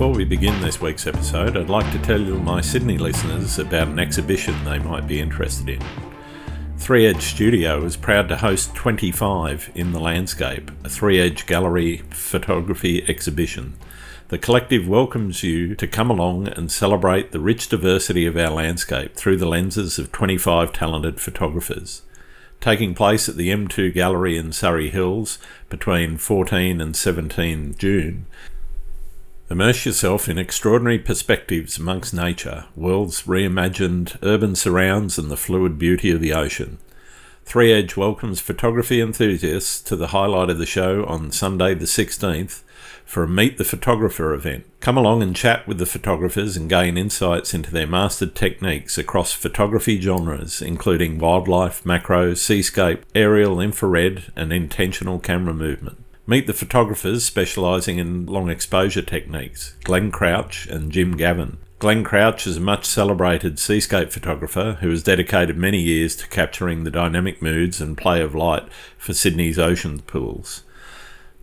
Before we begin this week's episode, I'd like to tell my Sydney listeners about an exhibition they might be interested in. 3 Edge Studio is proud to host 25 in the Landscape, a 3 Edge gallery photography exhibition. The collective welcomes you to come along and celebrate the rich diversity of our landscape through the lenses of 25 talented photographers. Taking place at the M2 Gallery in Surrey Hills between 14 and 17 June, immerse yourself in extraordinary perspectives amongst nature, worlds reimagined, urban surrounds and the fluid beauty of the ocean. 3 Edge welcomes photography enthusiasts to the highlight of the show on Sunday the 16th for a Meet the Photographer event. Come along and chat with the photographers and gain insights into their mastered techniques across photography genres, including wildlife, macro, seascape, aerial, infrared and intentional camera movement. Meet the photographers specialising in long exposure techniques, Glenn Crouch and Jim Gavin. Glenn Crouch is a much celebrated seascape photographer who has dedicated many years to capturing the dynamic moods and play of light for Sydney's ocean pools.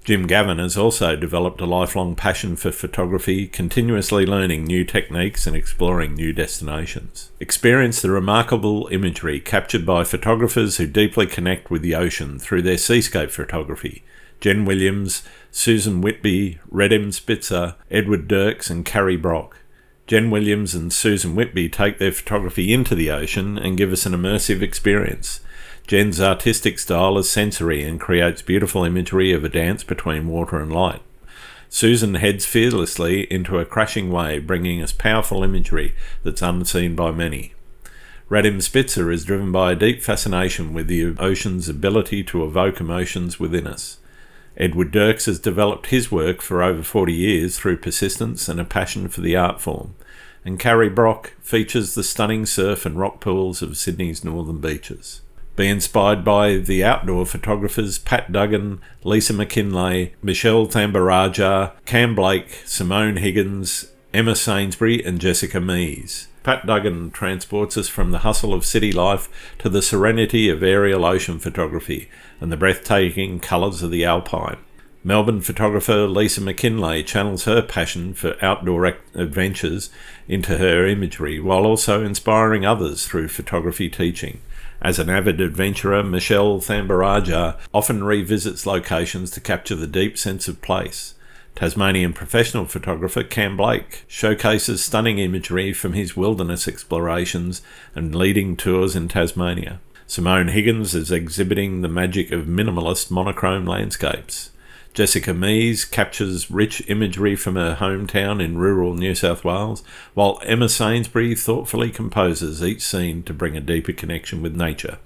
Jim Gavin has also developed a lifelong passion for photography, continuously learning new techniques and exploring new destinations. Experience the remarkable imagery captured by photographers who deeply connect with the ocean through their seascape photography. Jen Williams, Susan Whitby, Radim Spitzer, Edward Dirks and Carrie Brock. Jen Williams and Susan Whitby take their photography into the ocean and give us an immersive experience. Jen's artistic style is sensory and creates beautiful imagery of a dance between water and light. Susan heads fearlessly into a crashing wave, bringing us powerful imagery that's unseen by many. Radim Spitzer is driven by a deep fascination with the ocean's ability to evoke emotions within us. Edward Dirks has developed his work for over 40 years through persistence and a passion for the art form. And Carrie Brock features the stunning surf and rock pools of Sydney's northern beaches. Be inspired by the outdoor photographers Pat Duggan, Lisa McKinlay, Michelle Thambaraja, Cam Blake, Simone Higgins, Emma Sainsbury and Jessica Mees. Pat Duggan transports us from the hustle of city life to the serenity of aerial ocean photography and the breathtaking colours of the Alpine. Melbourne photographer Lisa McKinlay channels her passion for outdoor adventures into her imagery while also inspiring others through photography teaching. As an avid adventurer, Michelle Thambaraja often revisits locations to capture the deep sense of place. Tasmanian professional photographer Cam Blake showcases stunning imagery from his wilderness explorations and leading tours in Tasmania. Simone Higgins is exhibiting the magic of minimalist monochrome landscapes. Jessica Mees captures rich imagery from her hometown in rural New South Wales, while Emma Sainsbury thoughtfully composes each scene to bring a deeper connection with nature.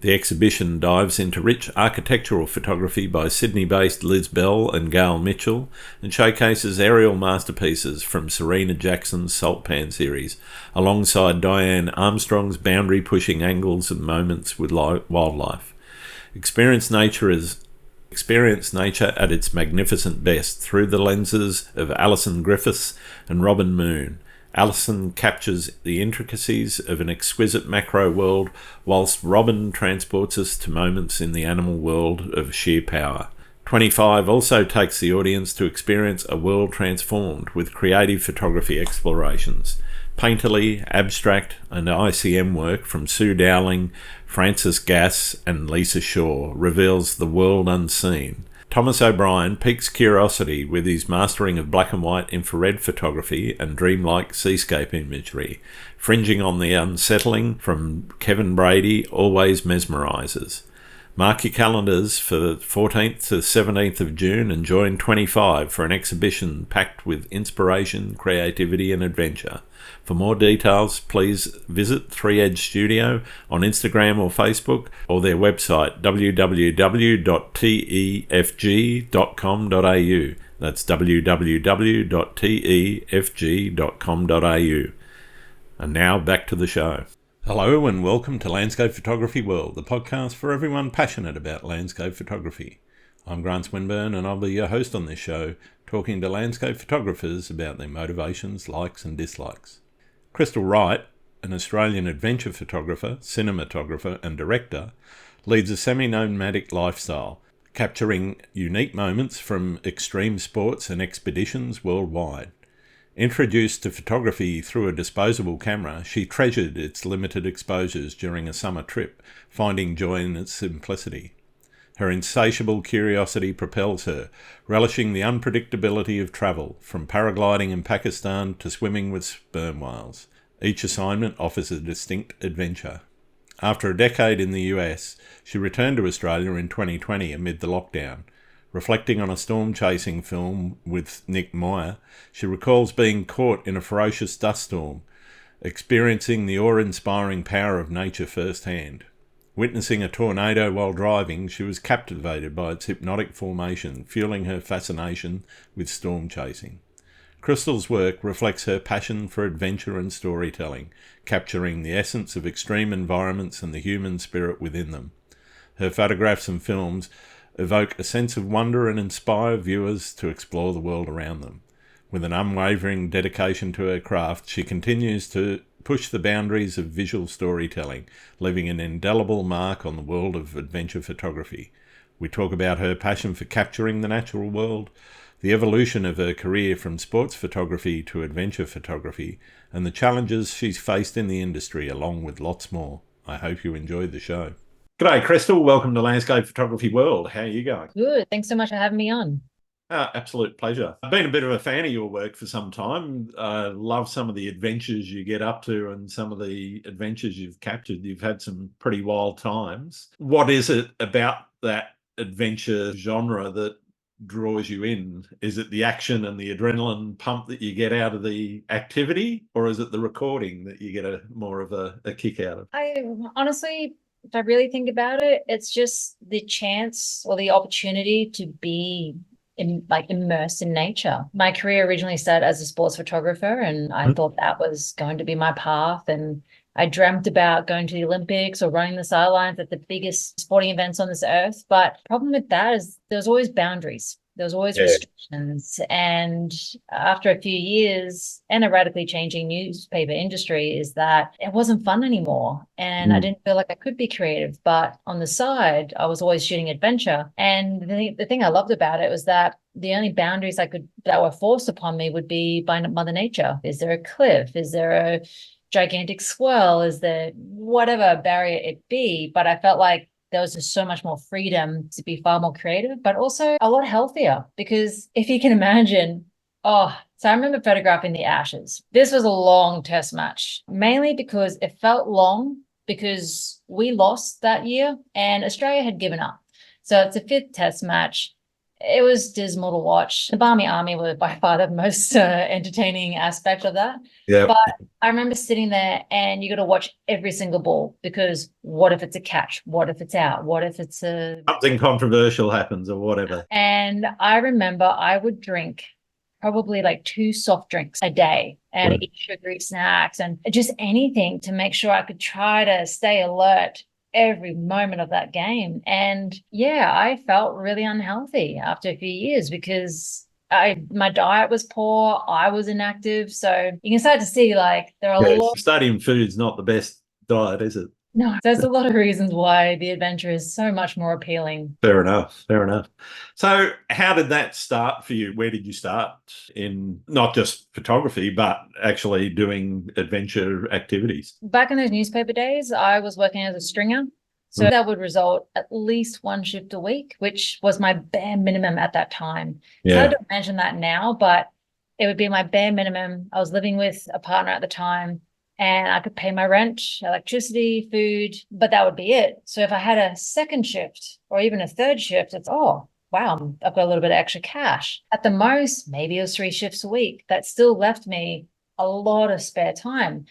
The exhibition dives into rich architectural photography by Sydney-based Liz Bell and Gail Mitchell and showcases aerial masterpieces from Serena Jackson's Salt Pan series, alongside Diane Armstrong's boundary-pushing angles and moments with wildlife. Experience nature at its magnificent best through the lenses of Alison Griffiths and Robin Moon. Alison captures the intricacies of an exquisite macro world, whilst Robin transports us to moments in the animal world of sheer power. 25 also takes the audience to experience a world transformed with creative photography explorations. Painterly, abstract and ICM work from Sue Dowling, Frances Gass and Lisa Shaw reveals the world unseen. Thomas O'Brien piques curiosity with his mastering of black and white infrared photography and dreamlike seascape imagery. Fringing on the unsettling from Kevin Brady always mesmerises. Mark your calendars for the 14th to 17th of June and join 25 for an exhibition packed with inspiration, creativity and adventure. For more details, please visit 3 Edge Studio on Instagram or Facebook, or their website www.tefg.com.au. That's www.tefg.com.au. And now back to the show. Hello and welcome to Landscape Photography World, the podcast for everyone passionate about landscape photography. I'm Grant Swinburne and I'll be your host on this show, talking to landscape photographers about their motivations, likes and dislikes. Crystal Wright, an Australian adventure photographer, cinematographer and director, leads a semi-nomadic lifestyle, capturing unique moments from extreme sports and expeditions worldwide. Introduced to photography through a disposable camera, she treasured its limited exposures during a summer trip, finding joy in its simplicity. Her insatiable curiosity propels her, relishing the unpredictability of travel, from paragliding in Pakistan to swimming with sperm whales. Each assignment offers a distinct adventure. After a decade in the US, she returned to Australia in 2020 amid the lockdown. Reflecting on a storm-chasing film with Nick Moyer, she recalls being caught in a ferocious dust storm, experiencing the awe-inspiring power of nature firsthand. Witnessing a tornado while driving, she was captivated by its hypnotic formation, fueling her fascination with storm chasing. Crystal's work reflects her passion for adventure and storytelling, capturing the essence of extreme environments and the human spirit within them. Her photographs and films evoke a sense of wonder and inspire viewers to explore the world around them. With an unwavering dedication to her craft, she continues to push the boundaries of visual storytelling, leaving an indelible mark on the world of adventure photography. We talk about her passion for capturing the natural world, the evolution of her career from sports photography to adventure photography, and the challenges she's faced in the industry, along with lots more. I hope you enjoyed the show. G'day, Crystal. Welcome to Landscape Photography World. How are you going? Good. Thanks so much for having me on. Absolute pleasure. I've been a bit of a fan of your work for some time. I love some of the adventures you get up to and some of the adventures you've captured. You've had some pretty wild times. What is it about that adventure genre that draws you in? Is it the action and the adrenaline pump that you get out of the activity, or is it the recording that you get more of a kick out of? I honestly, if I really think about it, it's just the chance or the opportunity to be immersed in nature. My career originally started as a sports photographer, and I thought that was going to be my path. And I dreamt about going to the Olympics or running the sidelines at the biggest sporting events on this earth. But the problem with that is there's always boundaries. There's always restrictions. And after a few years and a radically changing newspaper industry is that it wasn't fun anymore. And I didn't feel like I could be creative. But on the side, I was always shooting adventure. And the thing I loved about it was that the only boundaries that were forced upon me would be by Mother Nature. Is there a cliff? Is there a gigantic swirl? Is there whatever barrier it be? But I felt like there was just so much more freedom to be far more creative, but also a lot healthier. Because if you can imagine, so I remember photographing the Ashes. This was a long test match, mainly because it felt long because we lost that year and Australia had given up. So it's a fifth test match. It was dismal to watch. The Barmy Army were by far the most entertaining aspect of that. Yeah. But I remember sitting there and you got to watch every single ball, because what if it's a catch? What if it's out? What if it's something controversial happens or whatever? And I remember I would drink probably like 2 soft drinks a day and eat sugary snacks and just anything to make sure I could try to stay alert every moment of that game. And yeah, I felt really unhealthy after a few years because my diet was poor, I was inactive. So you can start to see like there are a lot. Stadium food's not the best diet, is it? No, there's a lot of reasons why the adventure is so much more appealing. Fair enough. So how did that start for you? Where did you start in not just photography, but actually doing adventure activities? Back in those newspaper days, I was working as a stringer. So that would result at least 1 shift a week, which was my bare minimum at that time. Yeah. I don't mention that now, but it would be my bare minimum. I was living with a partner at the time, and I could pay my rent, electricity, food, but that would be it. So if I had a second shift or even a third shift, it's, wow, I've got a little bit of extra cash. At the most, maybe it was 3 shifts a week. That still left me a lot of spare time.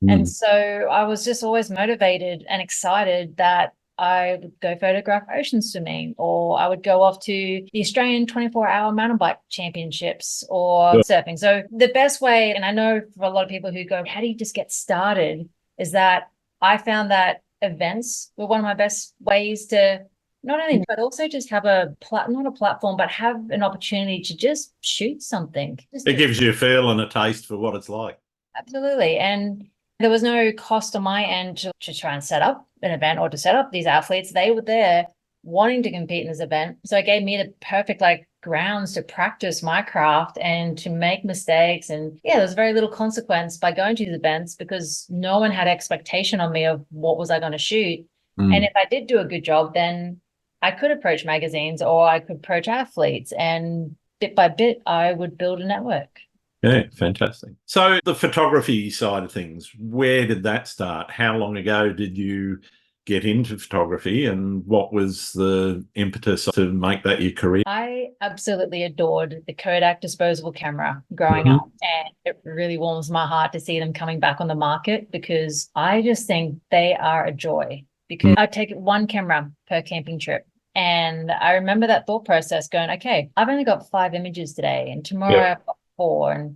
And so I was just always motivated and excited that I would go photograph ocean swimming, or I would go off to the Australian 24-hour mountain bike championships or surfing. So the best way, and I know for a lot of people who go, how do you just get started, is that I found that events were one of my best ways to not only, but also just have not a platform, but have an opportunity to just shoot something. It gives you a feel and a taste for what it's like. Absolutely. And there was no cost on my end to try and set up an event or to set up these athletes. They were there wanting to compete in this event. So it gave me the perfect like grounds to practice my craft and to make mistakes. And yeah, there's very little consequence by going to these events because no one had expectation on me of what was I going to shoot. And if I did do a good job, then I could approach magazines or I could approach athletes, and bit by bit, I would build a network. Yeah, fantastic. So the photography side of things, where did that start? How long ago did you get into photography, and what was the impetus to make that your career? I absolutely adored the Kodak disposable camera growing up, and it really warms my heart to see them coming back on the market because I just think they are a joy. Because I take one camera per camping trip. And I remember that thought process going, okay, I've only got 5 images today, and tomorrow I've got 4.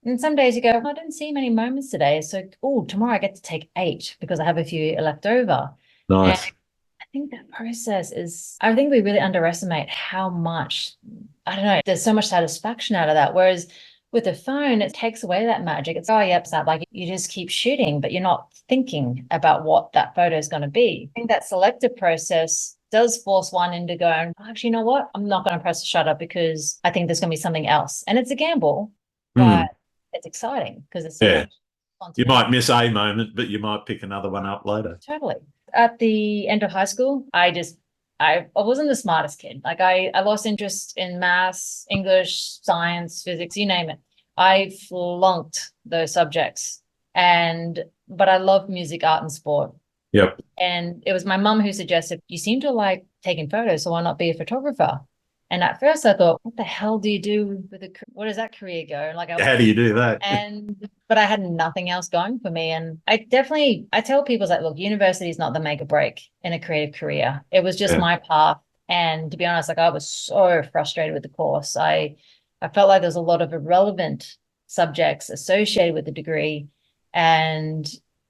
And some days you go, I didn't see many moments today. So, tomorrow I get to take 8 because I have a few left over. Nice. And I think that process I think we really underestimate how much, I don't know, there's so much satisfaction out of that. Whereas with a phone, it takes away that magic. It's, yep, so like you just keep shooting, but you're not thinking about what that photo is going to be. I think that selective process does force one into going, actually, you know what? I'm not going to press the shutter because I think there's going to be something else. And it's a gamble, but it's exciting because it's so much you might miss a moment, but you might pick another one up later. Totally. At the end of high school, I wasn't the smartest kid. Like I lost interest in maths, English, science, physics, you name it. I flunked those subjects. But I love music, art, and sport. Yep. And it was my mum who suggested, you seem to like taking photos, so why not be a photographer? And at first I thought, what the hell do you do what does that career go? Like, how do you do that? But I had nothing else going for me. And I tell people that, look, university is not the make or break in a creative career. It was just my path. And to be honest, like I was so frustrated with the course. I felt like there was a lot of irrelevant subjects associated with the degree.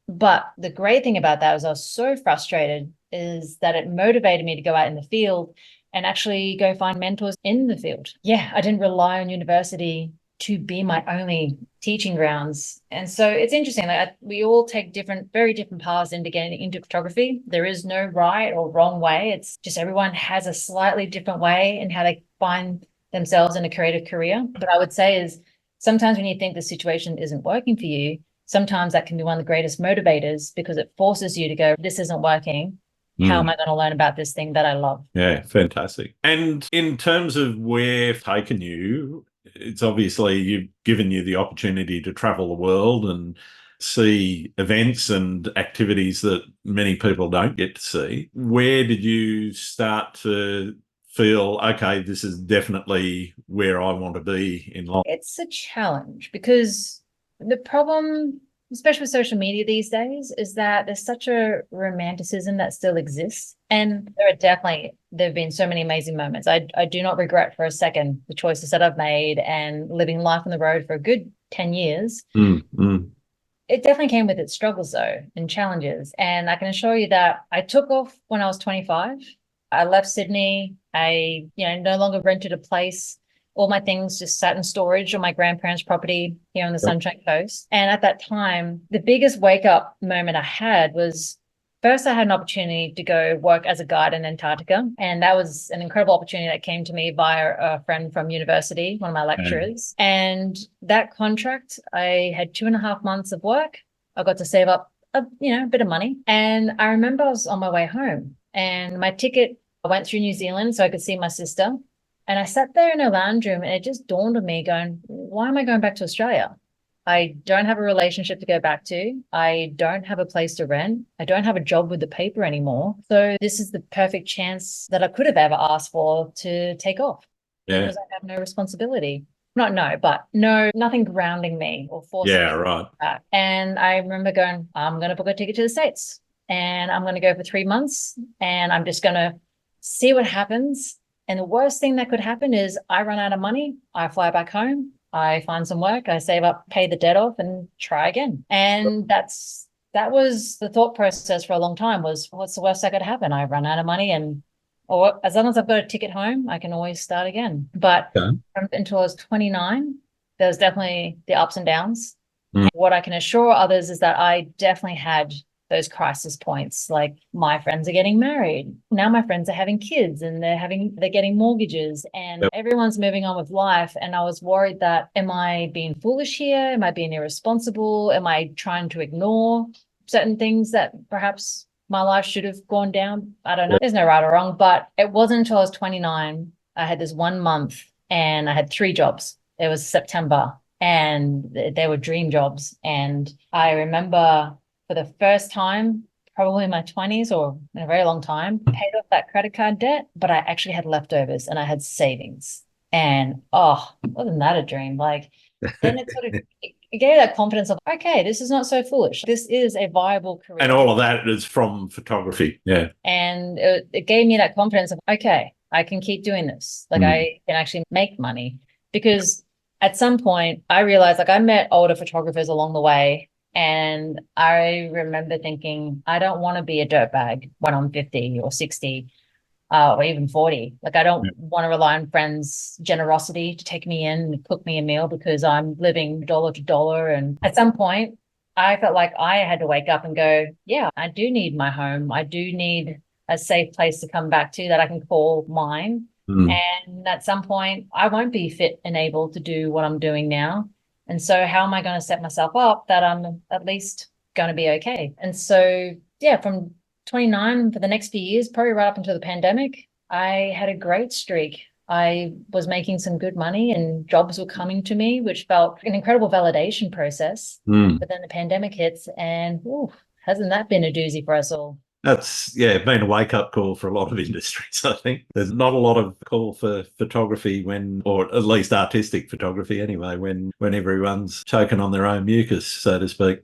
But the great thing about that was I was so frustrated is that it motivated me to go out in the field and actually go find mentors in the field. Yeah, I didn't rely on university to be my only teaching grounds. And so it's interesting. Like we all take very different paths into getting into photography. There is no right or wrong way. It's just everyone has a slightly different way in how they find themselves in a creative career. But I would say is sometimes when you think the situation isn't working for you, sometimes that can be one of the greatest motivators because it forces you to go, this isn't working. How am I going to learn about this thing that I love? Yeah, fantastic. And in terms of where it's taken you, it's obviously you've given you the opportunity to travel the world and see events and activities that many people don't get to see. Where did you start to feel, okay, this is definitely where I want to be in life? It's a challenge because the problem, especially with social media these days, is that there's such a romanticism that still exists. And there have been so many amazing moments. I do not regret for a second the choices that I've made and living life on the road for a good 10 years. It definitely came with its struggles though and challenges. And I can assure you that I took off when I was 25. I left Sydney. I, no longer rented a place. All my things just sat in storage on my grandparents' property here on the Sunshine Coast. And at that time, the biggest wake-up moment I had was first I had an opportunity to go work as a guide in Antarctica. And that was an incredible opportunity that came to me via a friend from university, one of my lecturers. And that contract, I had 2.5 months of work. I got to save up a bit of money. And I remember I was on my way home and my ticket, I went through New Zealand so I could see my sister. And I sat there in a lounge room and it just dawned on me going, why am I going back to Australia? I don't have a relationship to go back to. I don't have a place to rent. I don't have a job with the paper anymore. So this is the perfect chance that I could have ever asked for to take off. Yeah. Because I have no responsibility. Nothing grounding me or forcing me back. And I remember going, I'm going to book a ticket to the States and I'm going to go for 3 months and I'm just going to see what happens. And the worst thing that could happen is I run out of money. I fly back home. I find some work. I save up, pay the debt off and try again. And that was the thought process for a long time was what's the worst that could happen? I run out of money or as long as I've got a ticket home, I can always start again. But until I was 29, there was definitely the ups and downs. What I can assure others is that I definitely had those crisis points. Like my friends are getting married. Now my friends are having kids and they're getting mortgages and Yep. everyone's moving on with life. And I was worried that, am I being foolish here? Am I being irresponsible? Am I trying to ignore certain things that perhaps my life should have gone down? I don't know. There's no right or wrong, but it wasn't until I was 29. I had this 1 month and I had 3 jobs. It was September and they were dream jobs. And I remember for the first time, probably in my 20s or in a very long time, paid off that credit card debt, but I actually had leftovers and I had savings. And oh, wasn't that a dream? Like, then it sort of it gave that confidence of, okay, this is not so foolish. This is a viable career. And all of that is from photography. Yeah. And it gave me that confidence of, okay, I can keep doing this. Like I can actually make money. Because at some point I realized, like, I met older photographers along the way. And I remember thinking, I don't want to be a dirtbag when I'm 50 or 60 or even 40. Like, I don't want to rely on friends' generosity to take me in and cook me a meal because I'm living dollar to dollar. And at some point, I felt like I had to wake up and go, yeah, I do need my home. I do need a safe place to come back to that I can call mine. And at some point, I won't be fit and able to do what I'm doing now. And so how am I going to set myself up that I'm at least going to be okay? And so, yeah, from 29 for the next few years, probably right up until the pandemic, I had a great streak. I was making some good money and jobs were coming to me, which felt an incredible validation process. But then the pandemic hits and hasn't that been a doozy for us all? That's, been a wake-up call for a lot of industries, I think. There's not a lot of call for photography or at least artistic photography anyway, when everyone's choking on their own mucus, so to speak.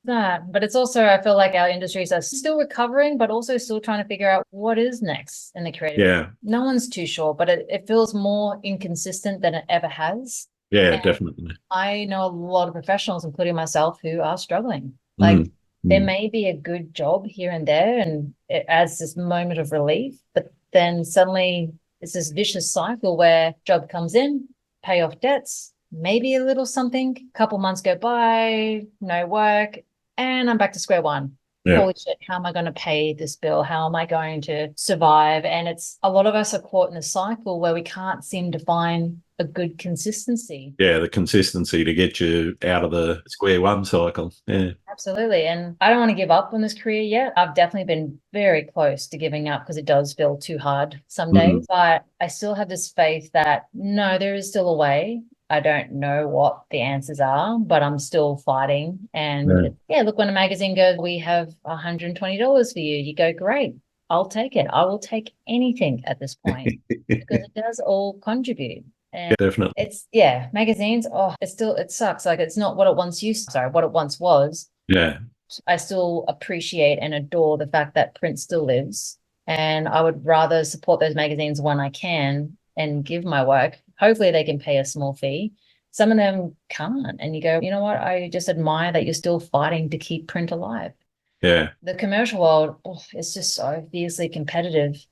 But it's also, I feel like our industries are still recovering, but also still trying to figure out what is next in the creative. Yeah. No one's too sure, but it feels more inconsistent than it ever has. Yeah, definitely. I know a lot of professionals, including myself, who are struggling. Like, there may be a good job here and there, and it adds this moment of relief, but then suddenly it's this vicious cycle where job comes in, pay off debts, maybe a little something, a couple months go by, no work, and I'm back to square one. Yeah. Holy shit, how am I going to pay this bill? How am I going to survive? And it's a lot of us are caught in a cycle where we can't seem to find a good consistency. Yeah, the consistency to get you out of the square one cycle. Yeah. Absolutely. And I don't want to give up on this career yet. I've definitely been very close to giving up because it does feel too hard some days. But I still have this faith that no, there is still a way. I don't know what the answers are, but I'm still fighting. And look, when a magazine goes, we have $120 for you, you go, great, I'll take it. I will take anything at this point because it does all contribute. And definitely. It's magazines. Oh, it sucks. Like, it's not what it once was. Yeah. I still appreciate and adore the fact that print still lives. And I would rather support those magazines when I can and give my work. Hopefully they can pay a small fee. Some of them can't. And you go, you know what? I just admire that you're still fighting to keep print alive. Yeah. The commercial world is just so fiercely competitive.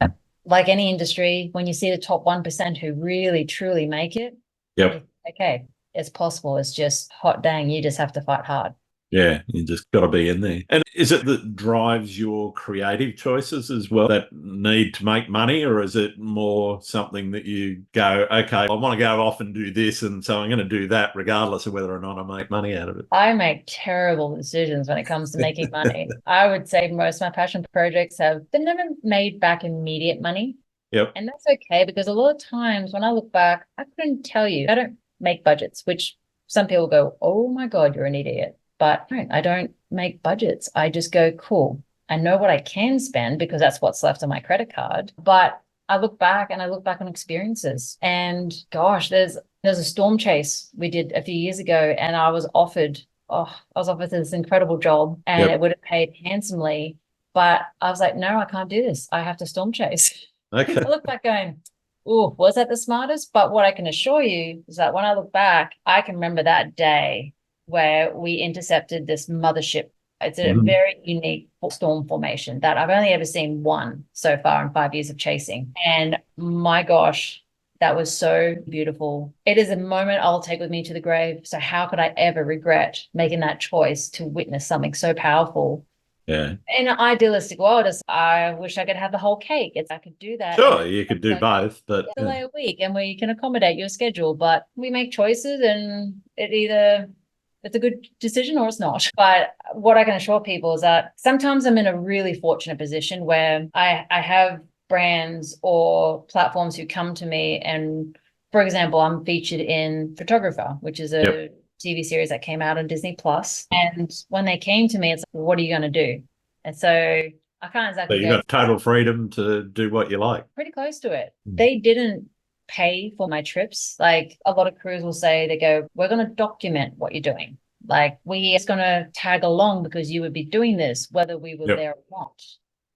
Like any industry, when you see the top 1% who really, truly make it, okay, it's possible. It's just hot dang, you just have to fight hard. Yeah, you just got to be in there. And is it that drives your creative choices as well, that need to make money, or is it more something that you go, okay, I want to go off and do this, and so I'm going to do that regardless of whether or not I make money out of it? I make terrible decisions when it comes to making money. I would say most of my passion projects they've never made back immediate money. Yep. And that's okay, because a lot of times when I look back, I couldn't tell you. I don't make budgets, which some people go, oh my God, you're an idiot. But I don't make budgets. I just go, cool, I know what I can spend because that's what's left on my credit card. But I look back on experiences, and gosh, there's a storm chase we did a few years ago, and I was offered this incredible job, and it would have paid handsomely. But I was like, no, I can't do this. I have to storm chase. Okay. I look back going, oh, was that the smartest? But what I can assure you is that when I look back, I can remember that day where we intercepted this mothership. It's a very unique storm formation that I've only ever seen one so far in 5 years of chasing. And my gosh, that was so beautiful. It is a moment I'll take with me to the grave. So how could I ever regret making that choice to witness something so powerful Yeah. In an idealistic world, I wish I could have the whole cake. I could do that and Sure, you could do like both, but delay a week and we can accommodate your schedule, but we make choices and it's a good decision or it's not. But what I can assure people is that sometimes I'm in a really fortunate position where I have brands or platforms who come to me and, for example, I'm featured in Photographer, which is a yep. TV series that came out on Disney Plus. And when they came to me, it's like, what are you going to do? And so I can't So exactly you've go got total freedom to do what you like. pretty close to it. They didn't pay for my trips. Like a lot of crews will say, they go, we're going to document what you're doing. Like we're just going to tag along because you would be doing this, whether we were Yep. there or not.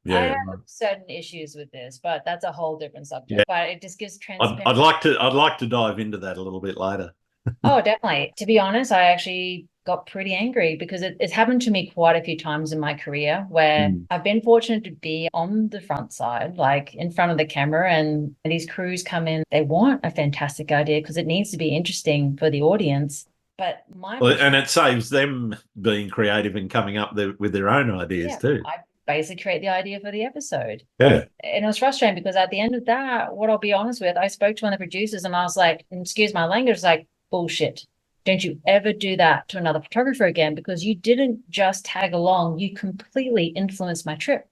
I Yeah. have certain issues with this, but that's a whole different subject. Yeah. But it just gives I'd, transparency. I'd like to. I'd like to dive into that a little bit later. Oh, definitely. To be honest, I actually got pretty angry because it's happened to me quite a few times in my career where I've been fortunate to be on the front side, like in front of the camera, and these crews come in, they want a fantastic idea because it needs to be interesting for the audience. But my Well, and it saves them being creative and coming up with their own ideas yeah, too. I basically create the idea for the episode. Yeah. And it was frustrating because at the end of that, what I'll be honest with, I spoke to one of the producers and I was like, excuse my language, like, bullshit. Don't you ever do that to another photographer again because you didn't just tag along, you completely influenced my trip.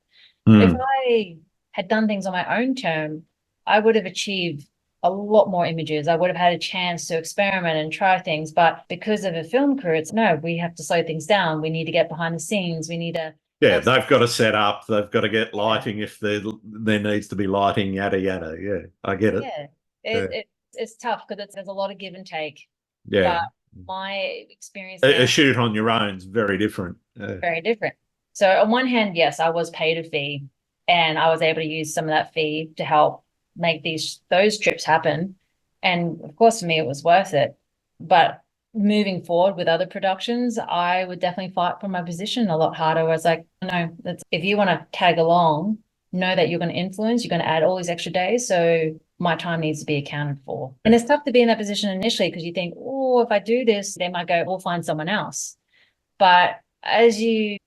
If I had done things on my own term, I would have achieved a lot more images. I would have had a chance to experiment and try things. But because of a film crew, it's no, we have to slow things down. We need to get behind the scenes. We need to. Yeah, they've got to set up. They've got to get Yeah. lighting if there needs to be lighting. Yada yada. Yeah, I get it. Yeah, Yeah. it's tough because there's a lot of give and take. Yeah. But my experience A there shoot on your own is very different. is very different. So on one hand, yes, I was paid a fee, and I was able to use some of that fee to help make those trips happen. And of course, for me, it was worth it. But moving forward with other productions, I would definitely fight for my position a lot harder. Where it's like, no, if you want to tag along, know that you're going to influence, you're going to add all these extra days. So my time needs to be accounted for. And it's tough to be in that position initially because you think, oh, if I do this, they might go, we'll find someone else. But as you,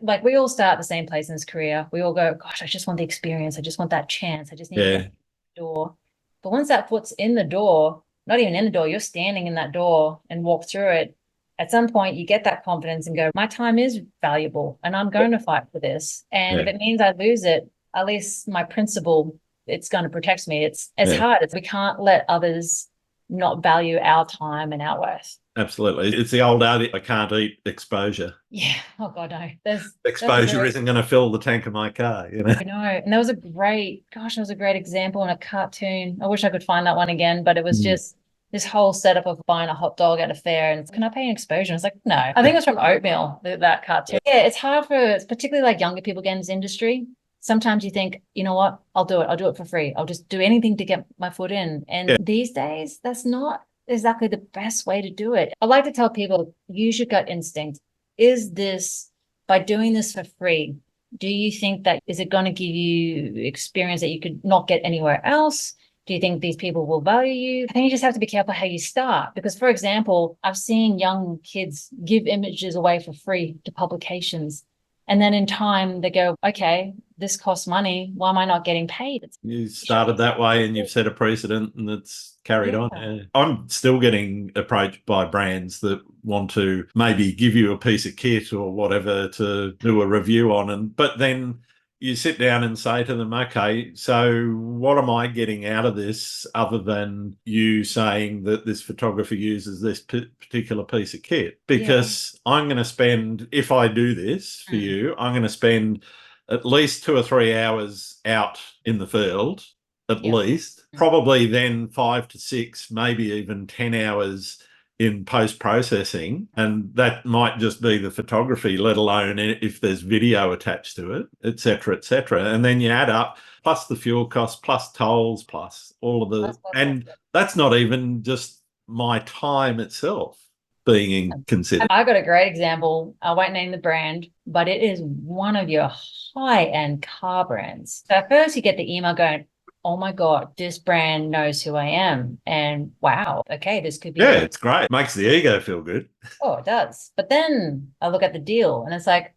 like, we all start at the same place in this career. We all go, gosh, I just want the experience. I just want that chance. I just need to get the door. But once that foot's in the door, not even in the door, you're standing in that door and walk through it. At some point, you get that confidence and go, my time is valuable and I'm going to fight for this. And if it means I lose it, at least my principle, it's going to protect me. It's hard. We can't let others not value our time and our worth. Absolutely. It's the old adage, I can't eat exposure. Yeah. Oh God, no. Exposure isn't going to fill the tank of my car, you know? I know. And there was a great example in a cartoon. I wish I could find that one again, but it was just this whole setup of buying a hot dog at a fair and can I pay an exposure? It's like, no. I think it was from Oatmeal, that cartoon. Yeah, it's hard for particularly like younger people getting this industry. Sometimes you think, you know what, I'll do it. I'll do it for free. I'll just do anything to get my foot in. And these days, that's not exactly the best way to do it. I like to tell people, use your gut instinct. Is this, by doing this for free, do you think that is it going to give you experience that you could not get anywhere else? Do you think these people will value you? I think you just have to be careful how you start. Because, for example, I've seen young kids give images away for free to publications. And then in time, they go, okay, this costs money. Why am I not getting paid? You started that way and you've set a precedent and it's carried on. Yeah. I'm still getting approached by brands that want to maybe give you a piece of kit or whatever to do a review on. But then you sit down and say to them, okay, so what am I getting out of this other than you saying that this photographer uses this particular piece of kit? Because I'm going to spend, if I do this for you, I'm going to spend at least 2 or 3 hours out in the field, at least, probably then 5 to 6, maybe even 10 hours in post-processing, and that might just be the photography, let alone if there's video attached to it, et cetera, and then you add up plus the fuel costs, plus tolls, plus all of the, and that's not even just my time itself being considered. I got a great example. I won't name the brand, but it is one of your high-end car brands. So at first you get the email going, oh my God, this brand knows who I am. And wow, okay, this could be. Yeah, it's great. Makes the ego feel good. Oh, it does. But then I look at the deal and it's like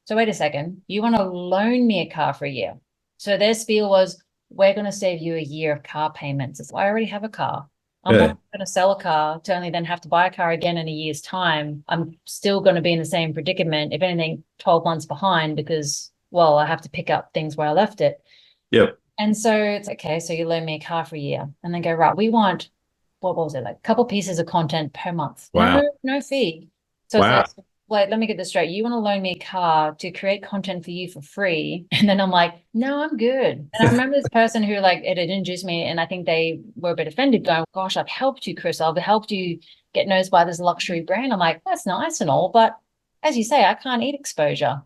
so wait a second, you want to loan me a car for a year. So their spiel was, we're going to save you a year of car payments. It's, I already have a car. I'm Yeah. not going to sell a car to only then have to buy a car again in a year's time. I'm still going to be in the same predicament, if anything, 12 months behind because, well, I have to pick up things where I left it. Yep. And so it's okay, so you loan me a car for a year and then go, right, we want, what was it, like a couple pieces of content per month. Wow. No fee. So Wow. it's like, let me get this straight. You want to loan me a car to create content for you for free. And then I'm like, no, I'm good. And I remember this person who like it had introduced me and I think they were a bit offended going, gosh, I've helped you, Chris. I've helped you get noticed by this luxury brand. I'm like, that's nice and all, but as you say, I can't eat exposure.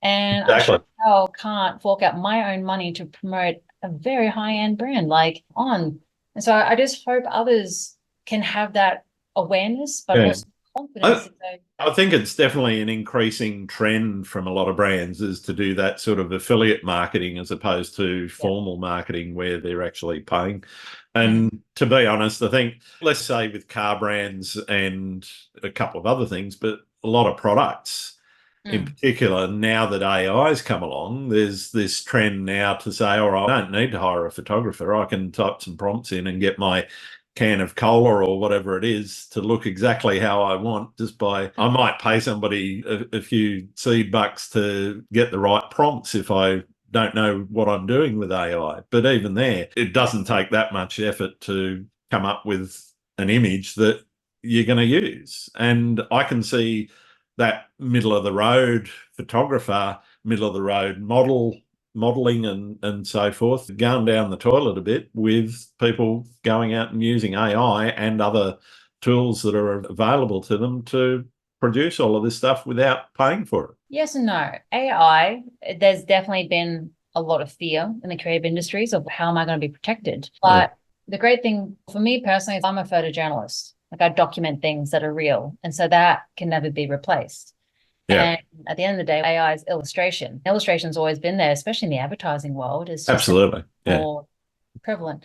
And I Exactly. sure can't fork out my own money to promote a very high-end brand like On. And so I just hope others can have that awareness, but Yeah. also confidence. I think it's definitely an increasing trend from a lot of brands is to do that sort of affiliate marketing as opposed to formal marketing where they're actually paying. And to be honest, I think, let's say with car brands and a couple of other things, but a lot of products in particular, now that AI's come along, there's this trend now to say, all right, I don't need to hire a photographer. I can type some prompts in and get my can of cola or whatever it is to look exactly how I want just by, I might pay somebody a few seed bucks to get the right prompts if I don't know what I'm doing with AI. But even there, it doesn't take that much effort to come up with an image that you're going to use. And I can see that middle of the road photographer, middle of the road modeling and so forth, going down the toilet a bit with people going out and using AI and other tools that are available to them to produce all of this stuff without paying for it. Yes and no. AI, there's definitely been a lot of fear in the creative industries of how am I going to be protected? But the great thing for me personally is I'm a photojournalist. Like I document things that are real. And so that can never be replaced. Yeah. And at the end of the day, AI is illustration. Illustration's always been there, especially in the advertising world. It's just Absolutely. more prevalent.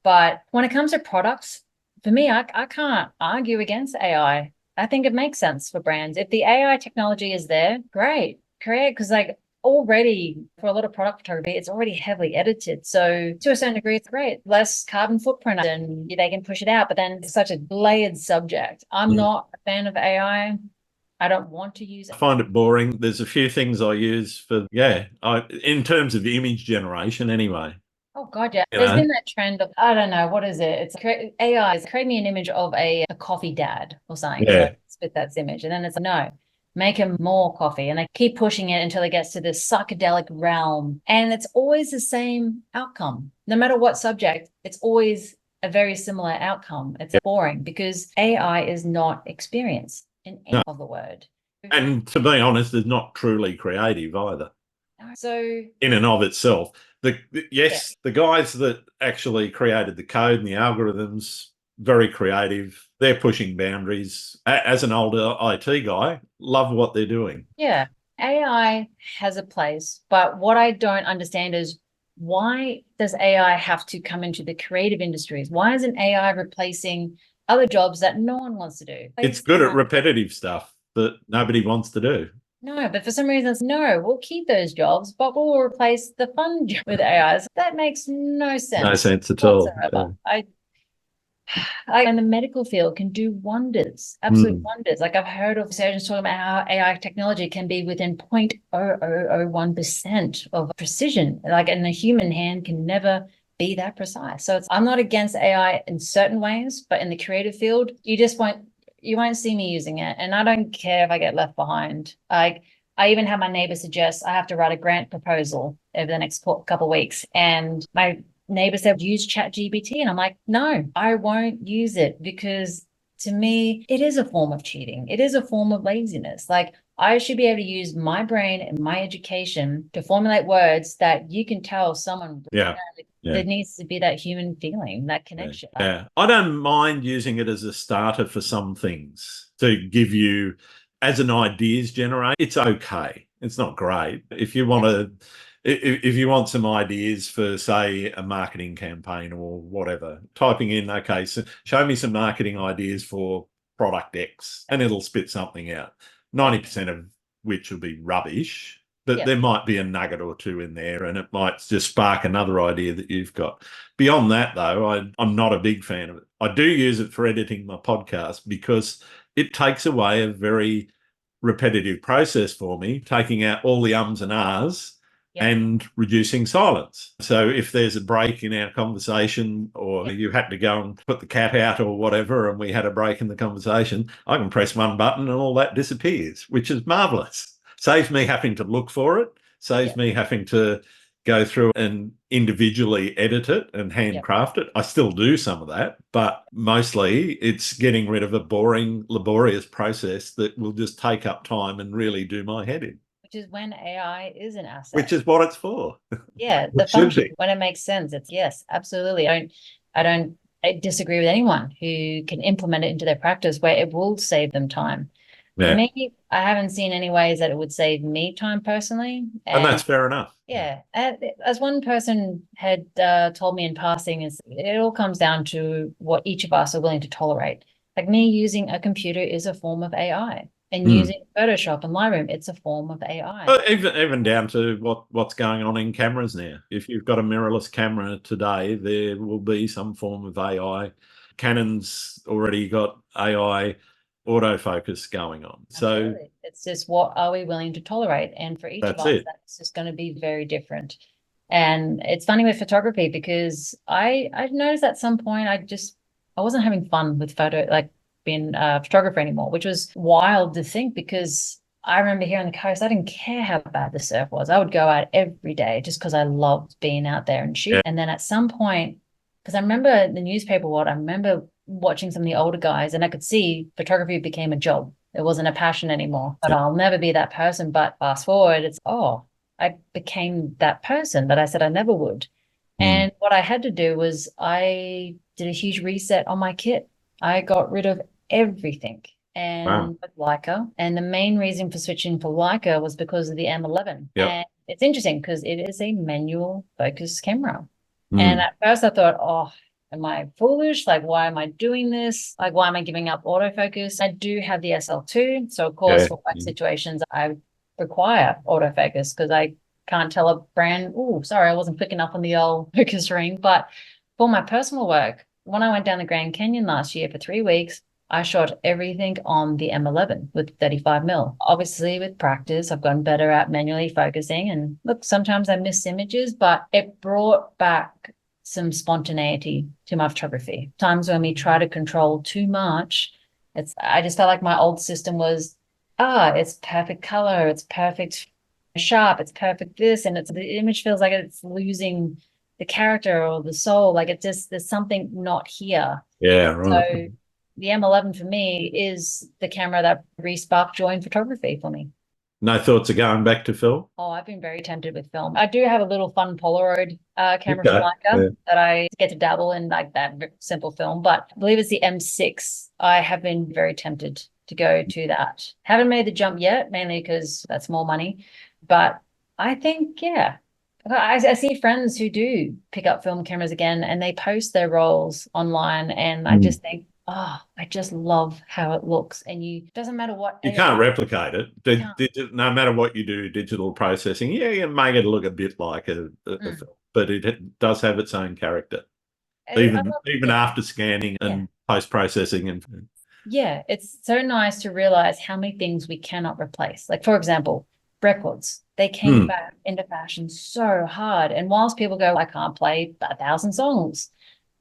But when it comes to products, for me, I can't argue against AI. I think it makes sense for brands. If the AI technology is there, great, create, because like already for a lot of product photography, it's already heavily edited. So to a certain degree, it's great. Less carbon footprint and they can push it out. But then it's such a layered subject. I'm not a fan of AI. I don't want to use it. I find it boring. There's a few things I use for, in terms of image generation anyway. Oh God, yeah. There's been that trend of, I don't know, what is it? It's AI is create me an image of a coffee dad or something. Yeah. So spit that image. And then it's like, no, make him more coffee. And they keep pushing it until it gets to this psychedelic realm. And it's always the same outcome. No matter what subject, it's always a very similar outcome. It's boring because AI is not experienced in any of the word. And to be honest, it's not truly creative either. So in and of itself, the guys that actually created the code and the algorithms, very creative. They're pushing boundaries. As an older IT guy, love what they're doing. Yeah, AI has a place, but what I don't understand is why does AI have to come into the creative industries? Why isn't AI replacing other jobs that no one wants to do? It's good at repetitive stuff that nobody wants to do. No, but for some reasons, no, we'll keep those jobs, but we'll replace the fun job with AIs. That makes no sense. No sense at all. And the medical field can do wonders, absolute wonders. Like I've heard of surgeons talking about how AI technology can be within 0.0001% of precision. Like, and the human hand can never be that precise. So I'm not against AI in certain ways, but in the creative field, you won't see me using it. And I don't care if I get left behind. I even had my neighbor suggest I have to write a grant proposal over the next couple of weeks. And my neighbor said, use ChatGPT. And I'm like, no, I won't use it because to me, it is a form of cheating. It is a form of laziness. Like I should be able to use my brain and my education to formulate words that you can tell someone there needs to be that human feeling, that connection. Yeah. I don't mind using it as a starter for some things to give you as an ideas generator. It's okay. It's not great. If you want to, if you want some ideas for, say, a marketing campaign or whatever, typing in, okay, so show me some marketing ideas for product X, and it'll spit something out. 90% of which will be rubbish. But Yeah. there might be a nugget or two in there, and it might just spark another idea that you've got. Beyond that, though, I'm not a big fan of it. I do use it for editing my podcast because it takes away a very repetitive process for me, taking out all the ums and ahs Yep. and reducing silence. So if there's a break in our conversation, or you had to go and put the cat out or whatever, and we had a break in the conversation, I can press one button and all that disappears, which is marvelous. Saves me having to look for it, saves me having to go through and individually edit it and handcraft it. I still do some of that, but mostly it's getting rid of a boring, laborious process that will just take up time and really do my head in. Which is when AI is an asset. Which is what it's for. Yeah, the function, when it makes sense. It's yes, absolutely. I disagree with anyone who can implement it into their practice where it will save them time. For me, I haven't seen any ways that it would save me time personally. And that's fair enough. Yeah. As one person had told me in passing, is it all comes down to what each of us are willing to tolerate. Like me using a computer is a form of AI. And using Photoshop and Lightroom, it's a form of AI. Even down to what's going on in cameras now. If you've got a mirrorless camera today, there will be some form of AI. Canon's already got AI autofocus going on. Absolutely. So it's just, what are we willing to tolerate? And for each of us, that's just going to be very different. And it's funny with photography because I noticed at some point I wasn't having fun with being a photographer anymore, which was wild to think, because I remember here on the coast, I didn't care how bad the surf was. I would go out every day just because I loved being out there and shoot. And then at some point, because I remember the newspaper world, I remember watching some of the older guys, and I could see photography became a job. It wasn't a passion anymore, but I'll never be that person. But fast forward, I became that person that I said I never would. And what I had to do was I did a huge reset on my kit. I got rid of everything and with Leica. And the main reason for switching for Leica was because of the M11. And it's interesting because it is a manual focus camera. And at first I thought, am I foolish? Like, why am I doing this? Like, why am I giving up autofocus? I do have the SL2. So of course, for work situations, I require autofocus because I can't tell a brand, sorry, I wasn't quick enough on the old focus ring. But for my personal work, when I went down the Grand Canyon last year for 3 weeks, I shot everything on the M11 with 35mm. Obviously, with practice, I've gotten better at manually focusing. And look, sometimes I miss images, but it brought back some spontaneity to my photography. Times when we try to control too much, I just felt like my old system was, it's perfect color, it's perfect sharp, it's perfect this, and the image feels like it's losing the character or the soul. Like there's something not here. Yeah, right. So the M11 for me is the camera that re-sparked joy in photography for me. No thoughts of going back to film? I've been very tempted with film. I do have a little fun Polaroid camera from Leica that I get to dabble in, like that simple film. But I believe it's the M6. I have been very tempted to go to that. Haven't made the jump yet, mainly because that's more money. But I think, I see friends who do pick up film cameras again and they post their rolls online, and I just think, I just love how it looks. And doesn't matter what. You can't replicate it. No matter what you do, digital processing, you make it look a bit like a film, but it does have its own character, even after scanning and post-processing. It's so nice to realize how many things we cannot replace. Like, for example, records. They came back into fashion so hard. And whilst people go, I can't play 1,000 songs,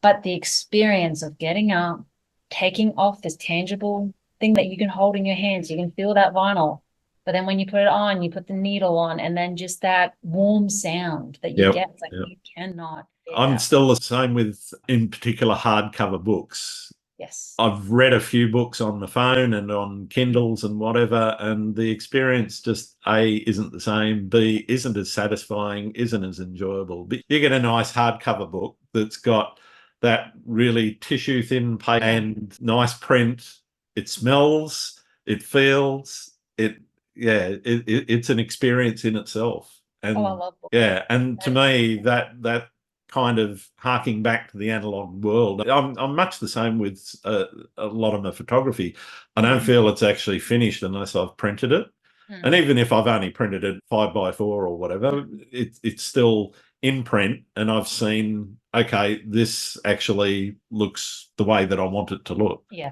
but the experience of getting up, taking off this tangible thing that you can hold in your hands, you can feel that vinyl. But then when you put it on, you put the needle on, and then just that warm sound that you get, it's like you cannot. I'm still the same with, in particular, hardcover books. Yes. I've read a few books on the phone and on Kindles and whatever, and the experience just, A, isn't the same, B, isn't as satisfying, isn't as enjoyable. But you get a nice hardcover book that's got that really tissue thin paper and nice print. It smells, it feels, it's an experience in itself. And I love books. Yeah, and to me, that kind of harking back to the analog world. I'm much the same with a lot of my photography. I don't feel it's actually finished unless I've printed it. And even if I've only printed it 5x4 or whatever, it's still in print, and I've seen, okay, this actually looks the way that I want it to look. Yeah.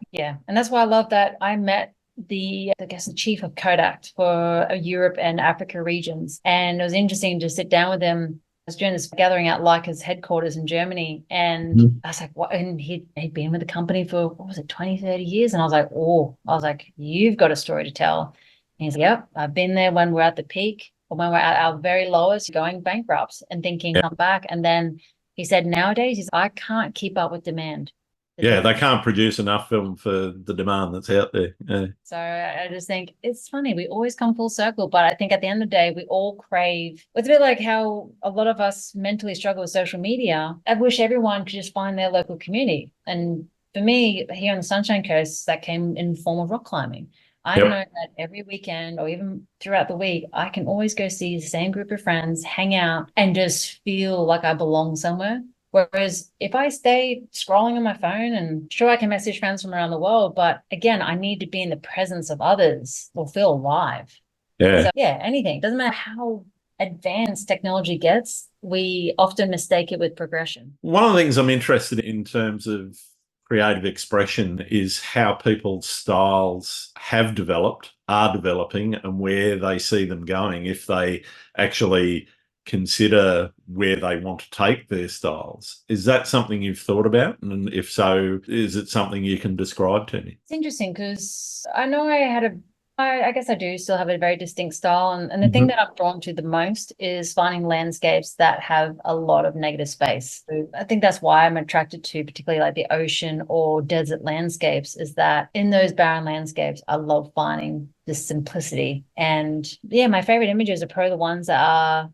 And that's why I love that I met the chief of Kodak for Europe and Africa regions. And it was interesting to sit down with him. I was doing this gathering at Leica's headquarters in Germany. And I was like, what? And he'd been with the company for, what was it, 20, 30 years? And I was like, you've got a story to tell. And he's like, yep, I've been there when we're at the peak, or when we're at our very lowest, going bankrupt and thinking, come back. And then he said, nowadays, I can't keep up with demand. Yeah, they can't produce enough film for the demand that's out there. Yeah. So I just think it's funny. We always come full circle, but I think at the end of the day, we all crave. It's a bit like how a lot of us mentally struggle with social media. I wish everyone could just find their local community. And for me, here on the Sunshine Coast, that came in the form of rock climbing. I know that every weekend or even throughout the week, I can always go see the same group of friends, hang out, and just feel like I belong somewhere. Whereas if I stay scrolling on my phone, and sure, I can message friends from around the world, but again, I need to be in the presence of others or feel alive. Yeah. So yeah, anything. Doesn't matter how advanced technology gets, we often mistake it with progression. One of the things I'm interested in terms of creative expression is how people's styles have developed, are developing, and where they see them going, if they actually consider where they want to take their styles. Is that something you've thought about? And if so, is it something you can describe to me? It's interesting because I know I guess I do still have a very distinct style. And the thing that I'm drawn to the most is finding landscapes that have a lot of negative space. So I think that's why I'm attracted to particularly like the ocean or desert landscapes, is that in those barren landscapes, I love finding the simplicity. And yeah, my favorite images are probably the ones that are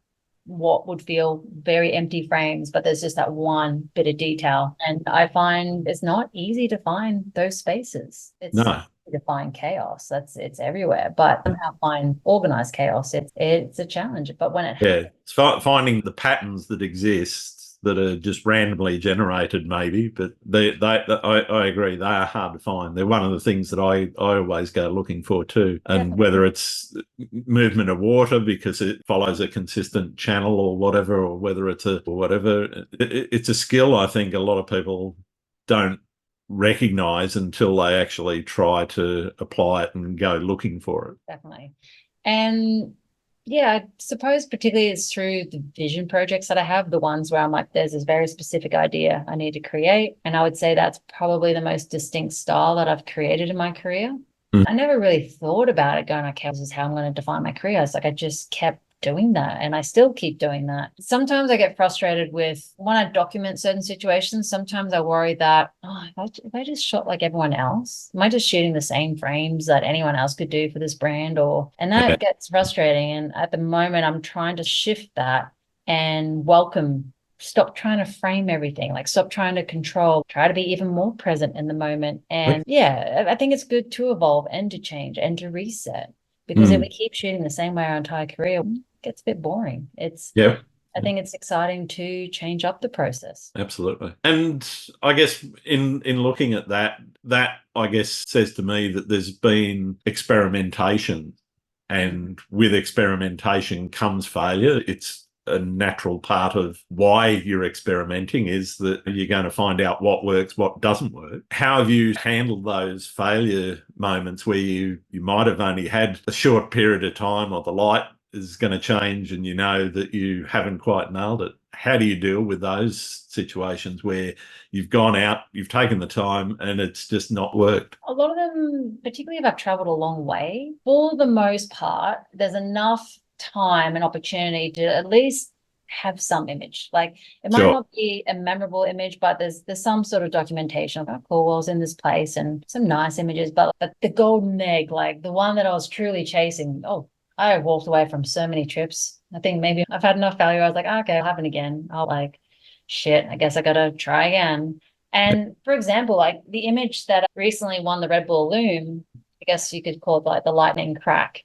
what would feel very empty frames, but there's just that one bit of detail. And I find it's not easy to find those spaces. It's to find chaos. It's everywhere, but somehow find organized chaos. It's a challenge. But when it's finding the patterns that exist that are just randomly generated, maybe, but I agree, they are hard to find. They're one of the things that I always go looking for too. And whether it's movement of water because it follows a consistent channel or whatever, or whether it's it's a skill I think a lot of people don't recognize until they actually try to apply it and go looking for it. Definitely. And yeah, I suppose particularly it's through the vision projects that I have, the ones where I'm like, there's this very specific idea I need to create. And I would say that's probably the most distinct style that I've created in my career. I never really thought about it going, okay, this is how I'm going to define my career. It's like I just kept doing that, and I still keep doing that. Sometimes I get frustrated with when I document certain situations. Sometimes I worry that, if I just shot like everyone else, am I just shooting the same frames that anyone else could do for this brand? And that gets frustrating. And at the moment, I'm trying to shift that and stop trying to frame everything, like stop trying to control, try to be even more present in the moment. And yeah, I think it's good to evolve and to change and to reset, because if we keep shooting the same way our entire career, it gets a bit boring. I think it's exciting to change up the process. Absolutely. And I guess in looking at that I guess says to me that there's been experimentation, and with experimentation comes failure. It's a natural part of why you're experimenting, is that you're going to find out what works, what doesn't work. How have you handled those failure moments where you might have only had a short period of time, or the light is going to change and you know that you haven't quite nailed it? How do you deal with those situations where you've gone out, you've taken the time, and it's just not worked? A lot of them, particularly if I've traveled a long way, for the most part, there's enough time and opportunity to at least have some image. Like it might not be a memorable image, but there's some sort of documentation of, oh, cool, I was in this place, and some nice images. But the golden egg, like the one that I was truly chasing, I walked away from so many trips. I think maybe I've had enough failure. I was like, okay, it'll happen again. Shit, I guess I gotta try again. And for example, like the image that recently won the Red Bull Loom, I guess you could call it like the lightning crack.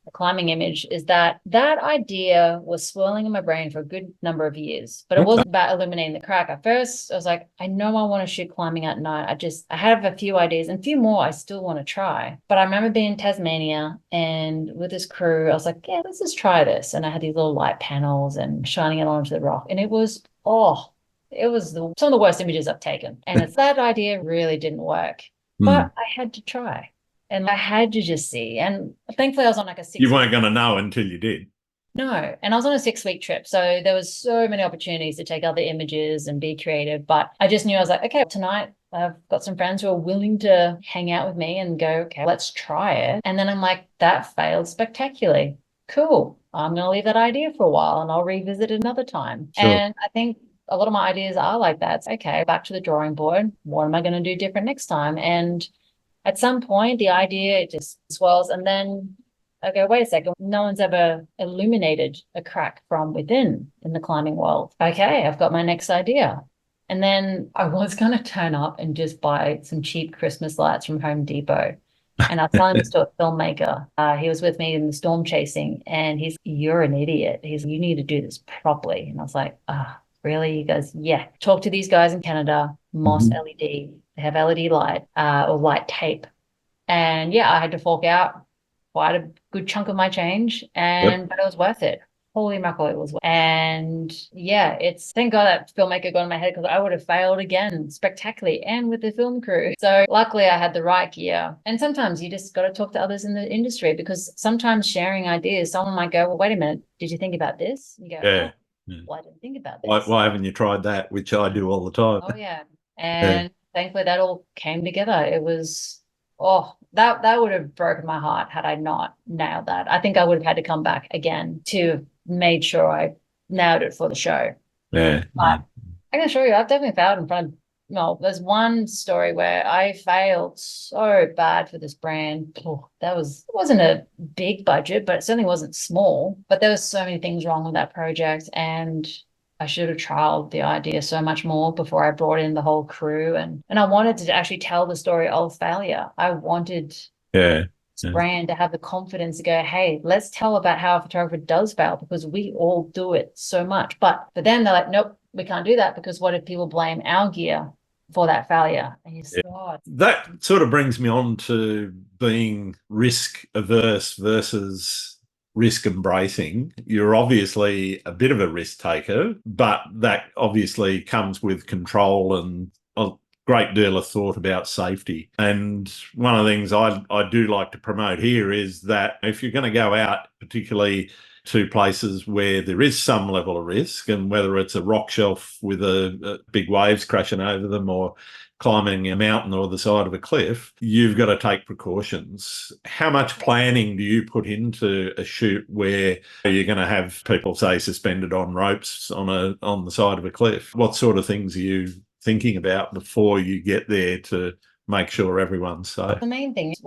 the climbing image is that that idea was swirling in my brain for a good number of years, but it wasn't about illuminating the crack. At first, I was like, I know I want to shoot climbing at night. I have a few ideas and a few more I still want to try. But I remember being in Tasmania and with this crew, I was like, yeah, let's just try this. And I had these little light panels and shining it onto the rock. And it was, some of the worst images I've taken. And it's that idea really didn't work. But I had to try. And I had to just see. And thankfully, I was on like a 6 You weren't going to know until you did. No. And I was on a 6-week trip. So there was so many opportunities to take other images and be creative. But I just knew I was like, okay, tonight I've got some friends who are willing to hang out with me and go, okay, let's try it. And then I'm like, that failed spectacularly. Cool. I'm going to leave that idea for a while and I'll revisit it another time. Sure. And I think a lot of my ideas are like that. It's okay, back to the drawing board. What am I going to do different next time? And at some point, the idea just swells, and then I go, wait a second, no one's ever illuminated a crack from within in the climbing world. Okay, I've got my next idea. And then I was going to turn up and just buy some cheap Christmas lights from Home Depot. And I was telling this to a filmmaker. He was with me in the storm chasing, and you're an idiot. You need to do this properly. And I was like, really? He goes, yeah. Talk to these guys in Canada, Moss LED. They have LED light or light tape. And yeah, I had to fork out quite a good chunk of my change, but it was worth it. Holy mackerel, it was. And yeah, thank God that filmmaker got in my head, because I would have failed again spectacularly and with the film crew. So luckily I had the right gear. And sometimes you just got to talk to others in the industry, because sometimes sharing ideas, someone might go, well, wait a minute, did you think about this? You go, yeah. Well, I didn't think about this. Why haven't you tried that? Which I do all the time. Oh yeah. And thankfully that all came together. It was, that would have broken my heart had I not nailed that. I think I would have had to come back again to made sure I nailed it for the show. Yeah. But I can assure you, I've definitely failed in front of, there's one story where I failed so bad for this brand. It wasn't a big budget, but it certainly wasn't small. But there was so many things wrong with that project, and I should have trialed the idea so much more before I brought in the whole crew. And I wanted to actually tell the story of failure. I wanted this brand to have the confidence to go, hey, let's tell about how a photographer does fail, because we all do it so much. But for them, they're like, nope, we can't do that, because what if people blame our gear for that failure? And you say, that sort of brings me on to being risk averse versus risk embracing. You're obviously a bit of a risk taker, but that obviously comes with control and a great deal of thought about safety. And one of the things I do like to promote here is that if you're going to go out, particularly to places where there is some level of risk, and whether it's a rock shelf with a big waves crashing over them, or climbing a mountain or the side of a cliff, you've got to take precautions. How much planning do you put into a shoot where you're going to have people, say, suspended on ropes on the side of a cliff? What sort of things are you thinking about before you get there to make sure everyone's safe? The main thing is,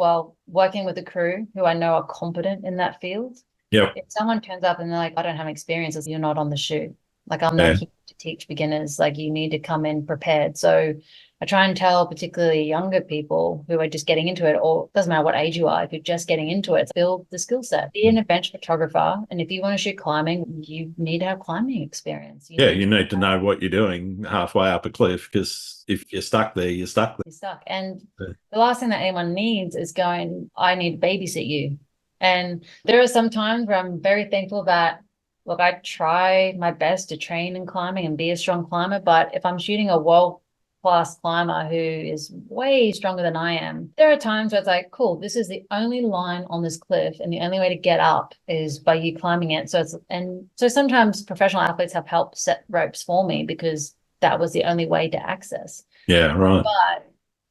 working with a crew who I know are competent in that field. Yep. If someone turns up and they're like, I don't have experience, you're not on the shoot. Like, I'm not here to teach beginners. Like, you need to come in prepared. So I try and tell particularly younger people who are just getting into it, or it doesn't matter what age you are, if you're just getting into it, build the skill set. Be an adventure photographer. And if you want to shoot climbing, you need to have climbing experience. You need to know what you're doing halfway up a cliff, because if you're stuck there, you're stuck there. You're stuck. And the last thing that anyone needs is going, I need to babysit you. And there are some times where I'm very thankful that, look, I try my best to train in climbing and be a strong climber. But if I'm shooting a world-class climber who is way stronger than I am, there are times where it's like, cool, this is the only line on this cliff, and the only way to get up is by you climbing it. So sometimes professional athletes have helped set ropes for me, because that was the only way to access. Yeah, right. But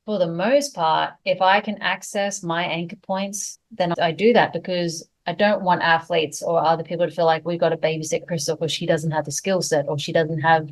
for the most part, if I can access my anchor points, then I do that, because I don't want athletes or other people to feel like we've got to babysit Crystal because she doesn't have the skill set or she doesn't have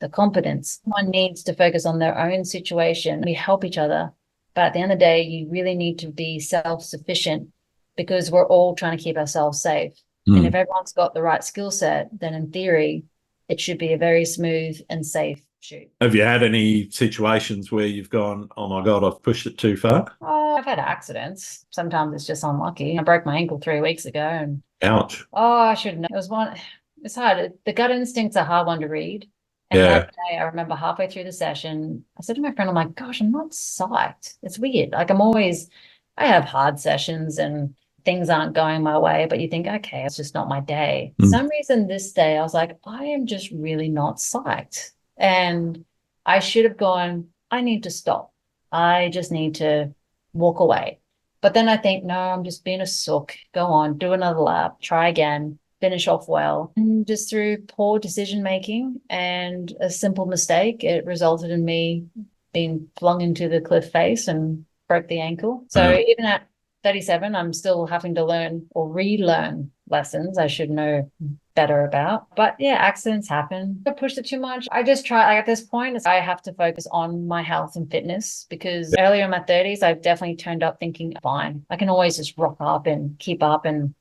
the competence. One needs to focus on their own situation. We help each other. But at the end of the day, you really need to be self-sufficient, because we're all trying to keep ourselves safe. And if everyone's got the right skill set, then in theory, it should be a very smooth and safe shoot. Have you had any situations where you've gone, oh my God, I've pushed it too far? Oh, I've had accidents. Sometimes it's just unlucky. I broke my ankle 3 weeks ago and Ouch. I should know. It was one, it's hard. The gut instinct's a hard one to read. And Yeah. that day, I remember halfway through the session, I said to my friend, I'm like, gosh, I'm not psyched. It's weird. Like I have hard sessions and things aren't going my way, but you think, okay, it's just not my day. For some reason this day, I was like, I am just really not psyched. And I should have gone, I need to stop. I just need to walk away. But then I think, no, I'm just being a sook. Go on, do another lap, try again, finish off well. And just through poor decision making and a simple mistake, it resulted in me being flung into the cliff face and broke the ankle. So even at 37, I'm still having to learn or relearn lessons I should know better about. But yeah, accidents happen. I pushed it too much. I just try, like at this point, I have to focus on my health and fitness because earlier in my 30s, I've definitely turned up thinking, fine, I can always just rock up and keep up. And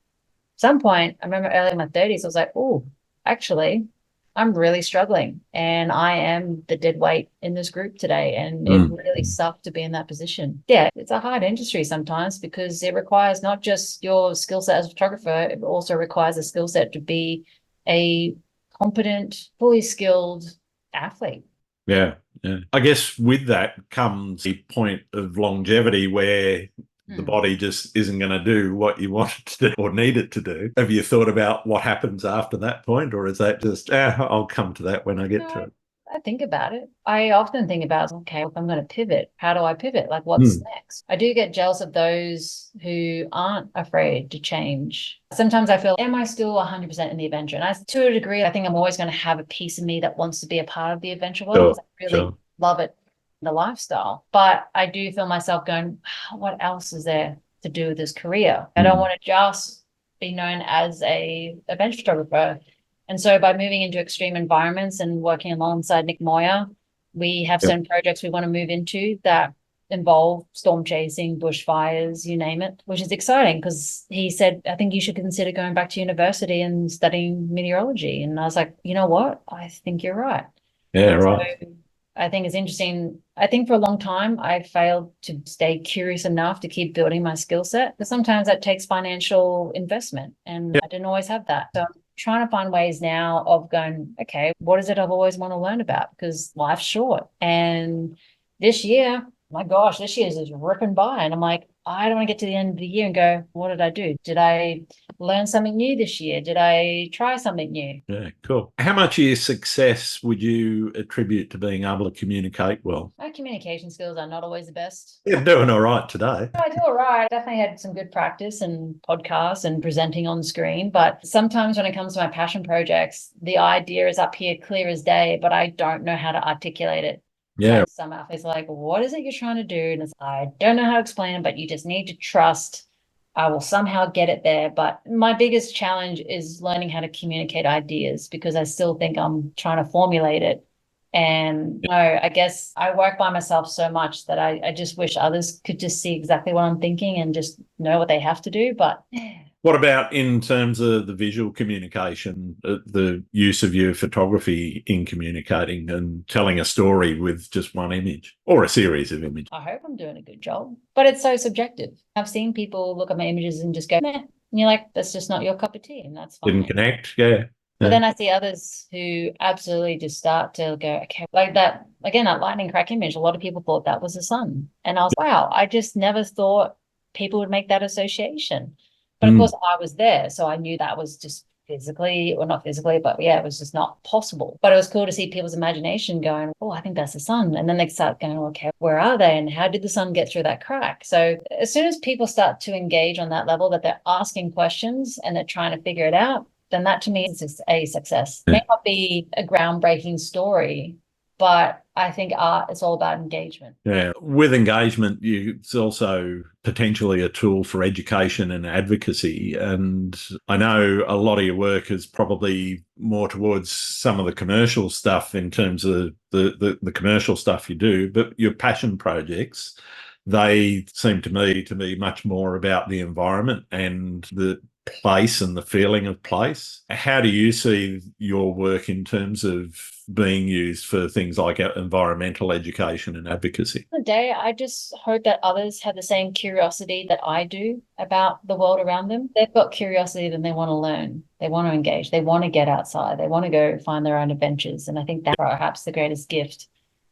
some point, I remember early in my 30s, I was like, oh, actually, I'm really struggling and I am the dead weight in this group today. And it really sucked to be in that position. Yeah, it's a hard industry sometimes because it requires not just your skill set as a photographer, it also requires a skill set to be a competent, fully skilled athlete. Yeah. I guess with that comes the point of longevity where the body just isn't going to do what you want it to do or need it to do. Have you thought about what happens after that point, or is that just, I'll come to that when I get to it? I think about it. I often think about, okay, if I'm going to pivot, how do I pivot? Like, what's next? I do get jealous of those who aren't afraid to change. Sometimes I feel, am I still 100% in the adventure? And to a degree, I think I'm always going to have a piece of me that wants to be a part of the adventure world. I really love it, the lifestyle. But I do feel myself going, what else is there to do with this career? I don't want to just be known as a adventure photographer. And so by moving into extreme environments and working alongside Nick Moyer, we have certain projects we want to move into that involve storm chasing, bushfires, you name it, which is exciting because he said, I think you should consider going back to university and studying meteorology. And I was like, you know what? I think you're right. Yeah, right. So I think it's interesting. I think for a long time, I failed to stay curious enough to keep building my skill set because sometimes that takes financial investment and I didn't always have that. So I'm trying to find ways now of going, okay, what is it I've always want to learn about? Because life's short. And this year, my gosh, this year is just ripping by. And I'm like, I don't want to get to the end of the year and go, what did I do? Did I learn something new this year? Did I try something new? Yeah, cool. How much of your success would you attribute to being able to communicate well? My communication skills are not always the best. You're doing all right today. I do all right. Definitely had some good practice and podcasts and presenting on screen. But sometimes when it comes to my passion projects, the idea is up here clear as day, but I don't know how to articulate it. Yeah. So some athletes are like, what is it you're trying to do? And it's, I don't know how to explain it, but you just need to trust I will somehow get it there. But my biggest challenge is learning how to communicate ideas because I still think I'm trying to formulate it. And no, I guess I work by myself so much that I just wish others could just see exactly what I'm thinking and just know what they have to do. But what about in terms of the visual communication, the use of your photography in communicating and telling a story with just one image or a series of images? I hope I'm doing a good job, but it's so subjective. I've seen people look at my images and just go, meh. And you're like, that's just not your cup of tea. And that's fine. Didn't connect. Yeah. But then I see others who absolutely just start to go, okay, like that, again, that lightning crack image, a lot of people thought that was the sun. And I was, wow, I just never thought people would make that association. But of course, I was there. So I knew that was just physically, or not physically, but yeah, it was just not possible. But it was cool to see people's imagination going, oh, I think that's the sun. And then they start going, okay, where are they? And how did the sun get through that crack? So as soon as people start to engage on that level, that they're asking questions and they're trying to figure it out, then that to me is a success. It may not be a groundbreaking story, but I think art is all about engagement. Yeah. With engagement, it's also potentially a tool for education and advocacy. And I know a lot of your work is probably more towards some of the commercial stuff in terms of the commercial stuff you do, but your passion projects, they seem to me to be much more about the environment and the place and the feeling of place. How do you see your work in terms of being used for things like environmental education and advocacy? The day, I just hope that others have the same curiosity that I do about the world around them. They've got curiosity, then they want to learn, they want to engage, they want to get outside, they want to go find their own adventures. And I think that's perhaps the greatest gift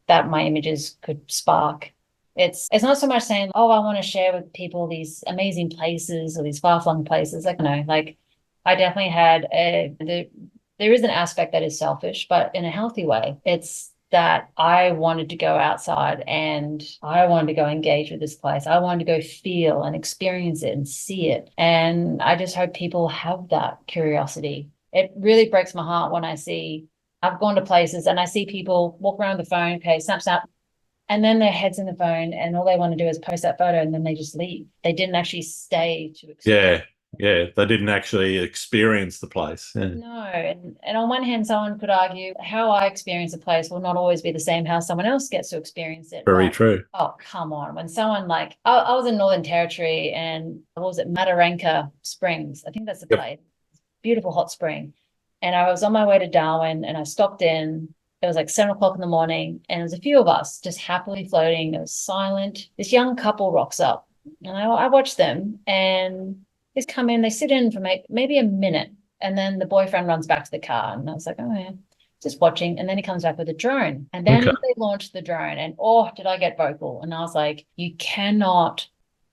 that my images could spark. It's not so much saying, oh, I want to share with people these amazing places or these far-flung places. Like, no, like I definitely had there is an aspect that is selfish, but in a healthy way. It's that I wanted to go outside and I wanted to go engage with this place. I wanted to go feel and experience it and see it. And I just hope people have that curiosity. It really breaks my heart when I've gone to places and I see people walk around the phone, okay, snap, snap, and then their head's in the phone and all they want to do is post that photo and then they just leave. They didn't actually stay to experience. Yeah, they didn't actually experience the place. Yeah. No, and on one hand, someone could argue how I experience a place will not always be the same how someone else gets to experience it. Very true. Oh, come on. When someone I was in Northern Territory and what was it, Mataranka Springs? I think that's the place. Beautiful hot spring. And I was on my way to Darwin and I stopped in. It was like 7 o'clock in the morning and there was a few of us just happily floating. It was silent. This young couple rocks up and I watched them and they come in, they sit in for maybe a minute and then the boyfriend runs back to the car and I was like, oh yeah, just watching. And then he comes back with a drone and then they launched the drone and oh, did I get vocal? And I was like, you cannot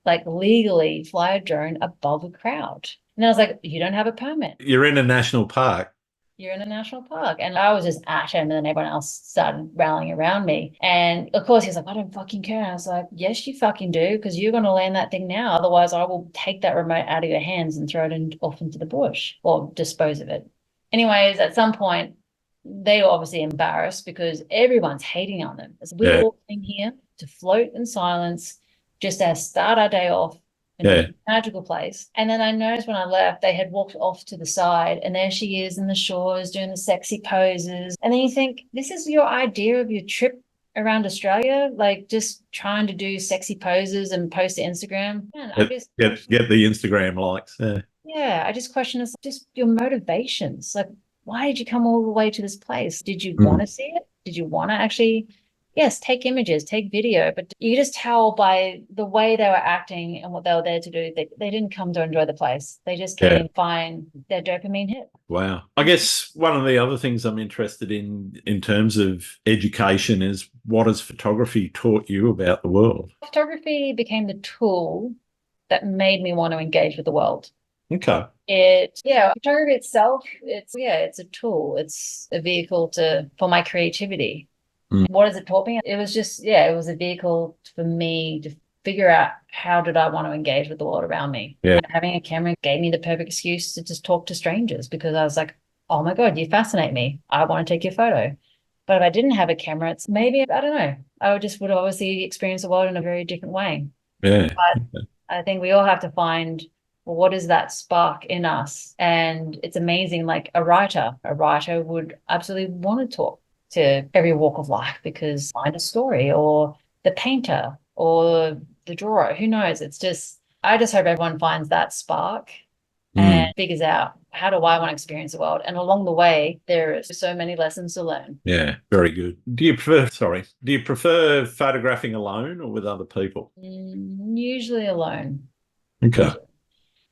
legally fly a drone above a crowd. And I was like, you don't have a permit. You're in a national park. You're in a national park. And I was just at him and then everyone else started rallying around me. And of course he's like, I don't fucking care. And I was like, yes, you fucking do, because you're going to land that thing now. Otherwise I will take that remote out of your hands and throw it off into the bush or dispose of it. Anyways, at some point, they were obviously embarrassed because everyone's hating on them. So we all came here to float in silence, just to start our day off in a magical place. And then I noticed when I left, they had walked off to the side and there she is in the shores doing the sexy poses. And then you think, this is your idea of your trip around Australia? Like just trying to do sexy poses and post to Instagram? Man, get the Instagram likes. Yeah, I just question it's just your motivations. Like, why did you come all the way to this place? Did you want to see it? Did you want to actually... Yes, take images, take video, but you just tell by the way they were acting and what they were there to do, they didn't come to enjoy the place. They just came and find their dopamine hit. Wow. I guess one of the other things I'm interested in terms of education is what has photography taught you about the world? Photography became the tool that made me want to engage with the world. Okay. Photography itself, it's a tool. It's a vehicle for my creativity. What has it taught me? It was just, it was a vehicle for me to figure out how did I want to engage with the world around me. Yeah. Having a camera gave me the perfect excuse to just talk to strangers because I was like, oh my God, you fascinate me. I want to take your photo. But if I didn't have a camera, it's maybe, I don't know, I would have obviously experienced the world in a very different way. Yeah. But I think we all have to find, well, what is that spark in us? And it's amazing, like a writer would absolutely want to talk to every walk of life because find a story, or the painter or the drawer, who knows? I just hope everyone finds that spark and figures out, how do I want to experience the world? And along the way, there is so many lessons to learn. Yeah, very good. Do you prefer photographing alone or with other people? Usually alone. Okay.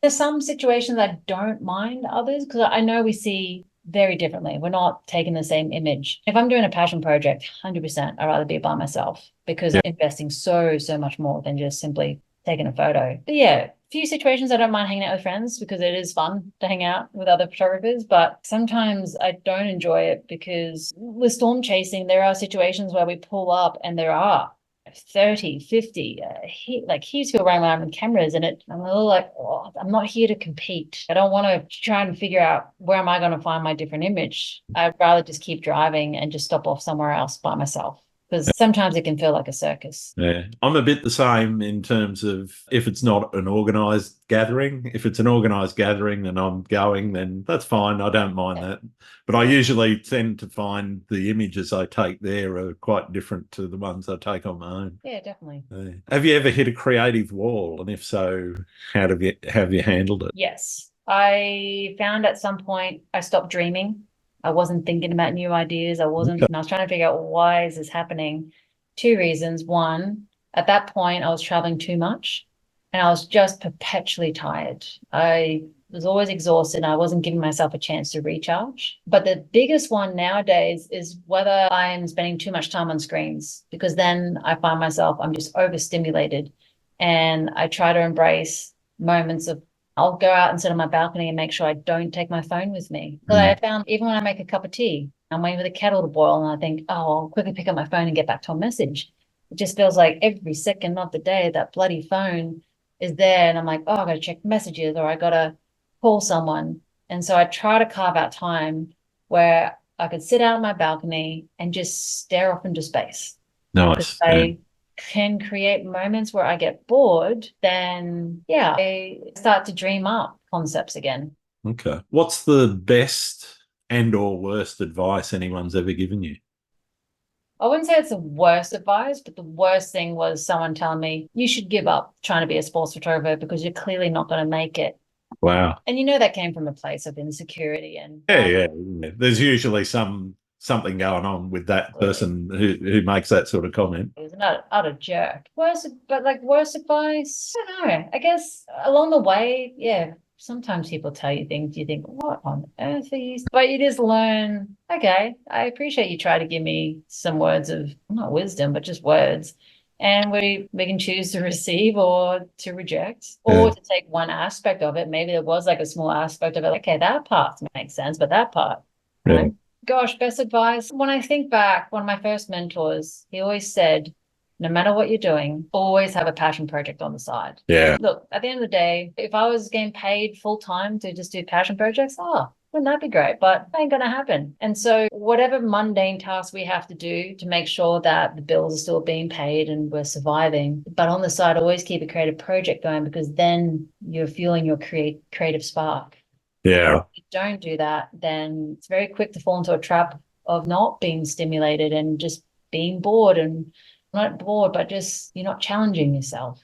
There's some situations I don't mind others because I know we see very differently. We're not taking the same image. If I'm doing a passion project, 100%, I'd rather be by myself because I'm investing so much more than just simply taking a photo. But a few situations I don't mind hanging out with friends because it is fun to hang out with other photographers, but sometimes I don't enjoy it because with storm chasing, there are situations where we pull up and there are 30, 50, heaps of people running around with cameras and I'm a little like, oh, I'm not here to compete. I don't want to try and figure out where am I going to find my different image. I'd rather just keep driving and just stop off somewhere else by myself. Because sometimes it can feel like a circus. Yeah, I'm a bit the same in terms of if it's not an organised gathering. If it's an organised gathering and I'm going, then that's fine. I don't mind that. But I usually tend to find the images I take there are quite different to the ones I take on my own. Yeah, definitely. Have you ever hit a creative wall? And if so, how have you handled it? Yes. I found at some point I stopped dreaming. I wasn't thinking about new ideas. I wasn't, Okay. and I was trying to figure out why is this happening? Two reasons. One, at that point, I was traveling too much and I was just perpetually tired. I was always exhausted and I wasn't giving myself a chance to recharge. But the biggest one nowadays is whether I'm spending too much time on screens, because then I find myself, I'm just overstimulated and I try to embrace moments of, I'll go out and sit on my balcony and make sure I don't take my phone with me. Because I found even when I make a cup of tea, I'm waiting for the kettle to boil and I think, oh, I'll quickly pick up my phone and get back to a message. It just feels like every second of the day, that bloody phone is there. And I'm like, oh, I got to check messages or I got to call someone. And so I try to carve out time where I could sit out on my balcony and just stare off into space. Because Nice. Yeah. I can create moments where I get bored, then yeah, I start to dream up concepts again. Okay. What's the best and or worst advice anyone's ever given you? I wouldn't say it's the worst advice, but the worst thing was someone telling me you should give up trying to be a sports photographer because you're clearly not going to make it. Wow. And you know that came from a place of insecurity and Yeah. There's usually something going on with that person who makes that sort of comment. he was not utter jerk. Worst, but like worst advice, I don't know. I guess along the way, yeah, sometimes people tell you things you think, what on earth are you? But you just learn, okay, I appreciate you try to give me some words of not wisdom, but just words. And we can choose to receive or to reject or Yeah. to take one aspect of it. Maybe there was like a small aspect of it, okay, that part makes sense, but that part, you Yeah. know. Gosh, best advice. When I think back, one of my first mentors, he always said, no matter what you're doing, always have a passion project on the side. Yeah. Look, at the end of the day, if I was getting paid full time to just do passion projects, oh, wouldn't that be great? But that ain't going to happen. And so, whatever mundane tasks we have to do to make sure that the bills are still being paid and we're surviving, but on the side, always keep a creative project going because then you're fueling your creative spark. Yeah. If you don't do that, then it's very quick to fall into a trap of not being stimulated and just being bored and not bored, but just you're not challenging yourself.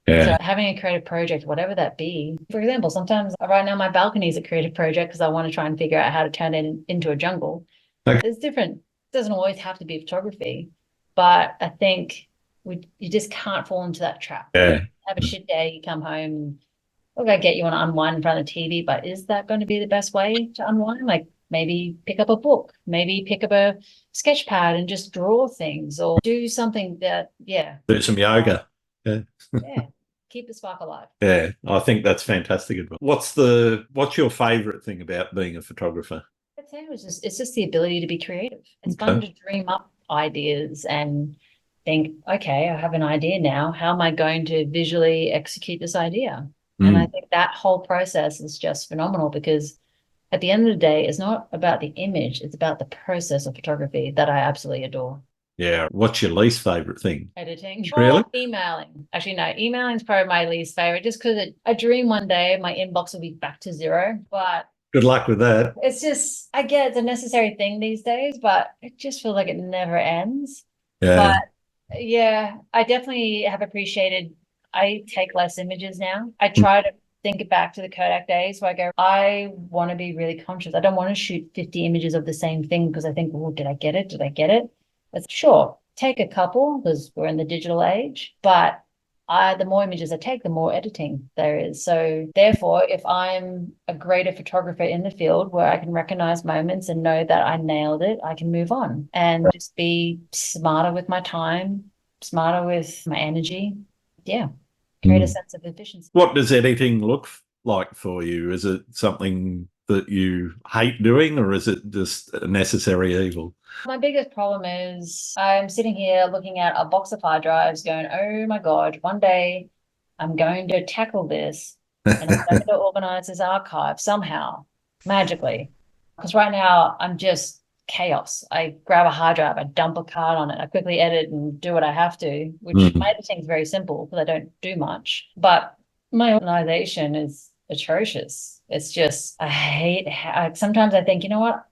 So Yeah. having a creative project, whatever that be, for example, sometimes right now my balcony is a creative project because I want to try and figure out how to turn it into a jungle. Okay. It's different. It doesn't always have to be photography, but I think you just can't fall into that trap. Yeah. Have a shit day, you come home, look, I get you want to unwind in front of the TV, but is that going to be the best way to unwind? Like maybe pick up a book, maybe pick up a sketch pad and just draw things or do something that, yeah, Do some yoga. Yeah. yeah, keep the spark alive. Yeah. I think that's fantastic advice. What's your favorite thing about being a photographer? I'd say it's just the ability to be creative. It's fun Okay. to dream up ideas and think, okay, I have an idea now. How am I going to visually execute this idea? And I Mm. think that whole process is just phenomenal because at the end of the day, it's not about the image, it's about the process of photography that I absolutely adore. Yeah. What's your least favorite thing? Editing. Really? Or emailing. Actually, no, emailing is probably my least favorite just because I dream one day my inbox will be back to zero. But Good luck with that. it's just, I get it's a necessary thing these days, but it just feels like it never ends. But Yeah. yeah, I definitely have appreciated. I take less images now. I try to think back to the Kodak days where I go, I want to be really conscious. I don't want to shoot 50 images of the same thing because I think, well, did I get it? Did I get it? It's sure, take a couple because we're in the digital age, but the more images I take, the more editing there is. So therefore, if I'm a greater photographer in the field where I can recognize moments and know that I nailed it, I can move on and just be smarter with my time, smarter with my energy. Yeah. Create a Mm. sense of efficiency. What does editing look like for you? Is it something that you hate doing, or is it just a necessary evil? My biggest problem is I'm sitting here looking at a box of hard drives going, oh my God, one day I'm going to tackle this and I'm going to organize this archive somehow, magically. Because right now I'm just chaos. I grab a hard drive, I dump a card on it, I quickly edit and do what I have to, which Mm. my editing is very simple because I don't do much. But my organization is atrocious. It's just, I hate how, sometimes I think, you know what?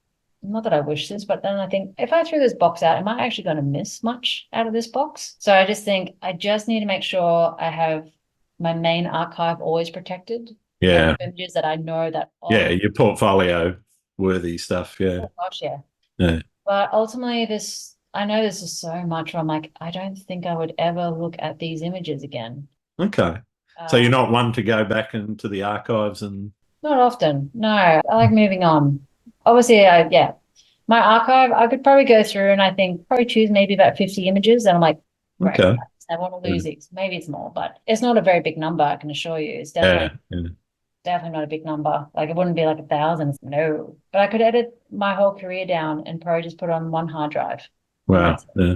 Not that I wish this, but then I think if I threw this box out, am I actually going to miss much out of this box? So I just think I just need to make sure I have my main archive always protected. Yeah. Images that I know that. Yeah, your portfolio worthy stuff. Yeah. Oh gosh, yeah. Yeah. But ultimately, I know this is so much where I'm like, I don't think I would ever look at these images again. Okay. So you're not one to go back into the archives and Not often. No, I like moving on. Obviously, yeah, my archive, I could probably go through and I think probably choose maybe about 50 images. And I'm like, great, okay. I want to lose these. Maybe it's more, but it's not a very big number, I can assure you. It's definitely not a big number. Like it wouldn't be like 1,000. No, but I could edit my whole career down and probably just put it on one hard drive. Wow. Yeah.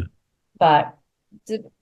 But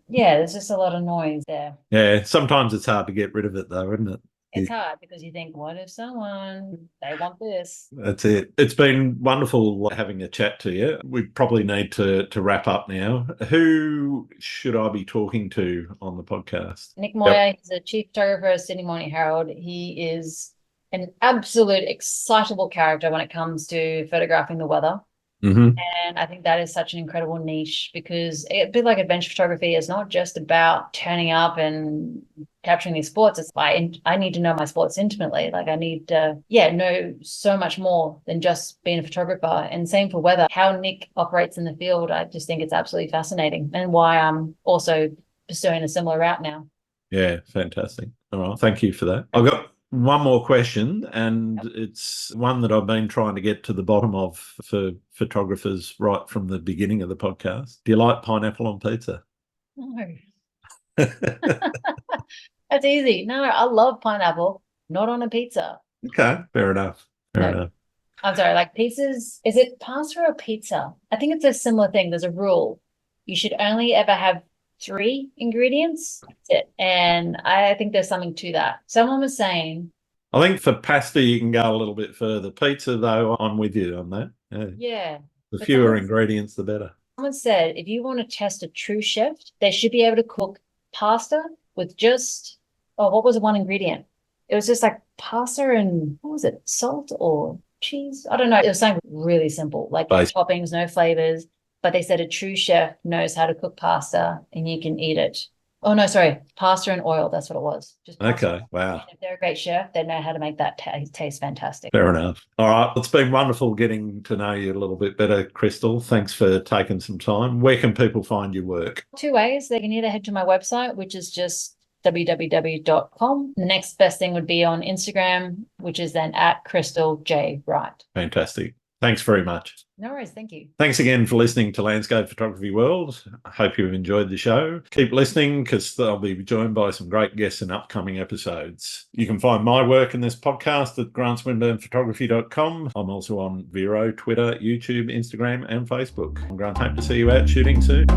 yeah, there's just a lot of noise there. Yeah. Sometimes it's hard to get rid of it though, isn't it? It's hard because you think, what if they want this? That's it. It's been wonderful having a chat to you. We probably need to wrap up now. Who should I be talking to on the podcast? Nick Moyer, he's a chief photographer at Sydney Morning Herald. He is an absolute excitable character when it comes to photographing the weather. Mm-hmm. And I think that is such an incredible niche because a bit like adventure photography is not just about turning up and capturing these sports. It's like I need to know my sports intimately. Like I need to, know so much more than just being a photographer. And same for weather. How Nick operates in the field, I just think it's absolutely fascinating, and why I'm also pursuing a similar route now. Yeah, fantastic. All right, thank you for that. I've got one more question, and it's one that I've been trying to get to the bottom of for photographers right from the beginning of the podcast. Do you like pineapple on pizza? No. That's easy. No, I love pineapple, not on a pizza. Okay, fair enough. Fair enough. I'm sorry, like pizzas, is it pasta or pizza? I think it's a similar thing. There's a rule. You should only ever have 3 ingredients. That's it. And I think there's something to that. Someone was saying, I think for pasta you can go a little bit further. Pizza, though, I'm with you on that. Yeah. The fewer ingredients, the better. Someone said if you want to test a true chef, they should be able to cook pasta with just, what was the one ingredient? It was just like pasta and, what was it, salt or cheese? I don't know. It was something really simple, like no toppings, no flavors. But they said a true chef knows how to cook pasta and you can eat it. Oh, no, sorry. Pasta and oil. That's what it was. Just pasta. Okay. Wow. If they're a great chef, they know how to make that taste fantastic. Fair enough. All right. It's been wonderful getting to know you a little bit better, Crystal. Thanks for taking some time. Where can people find your work? 2 ways. They can either head to my website, which is just www.crystalj.com. The next best thing would be on Instagram, which is then at Crystal J Wright. Fantastic. Thanks very much. No worries. Thank you. Thanks again for listening to Landscape Photography World. I hope you've enjoyed the show. Keep listening because I'll be joined by some great guests in upcoming episodes. You can find my work in this podcast at grantswinburnphotography.com. I'm also on Vero, Twitter, YouTube, Instagram, and Facebook. I'm Grant. Hope to see you out shooting soon.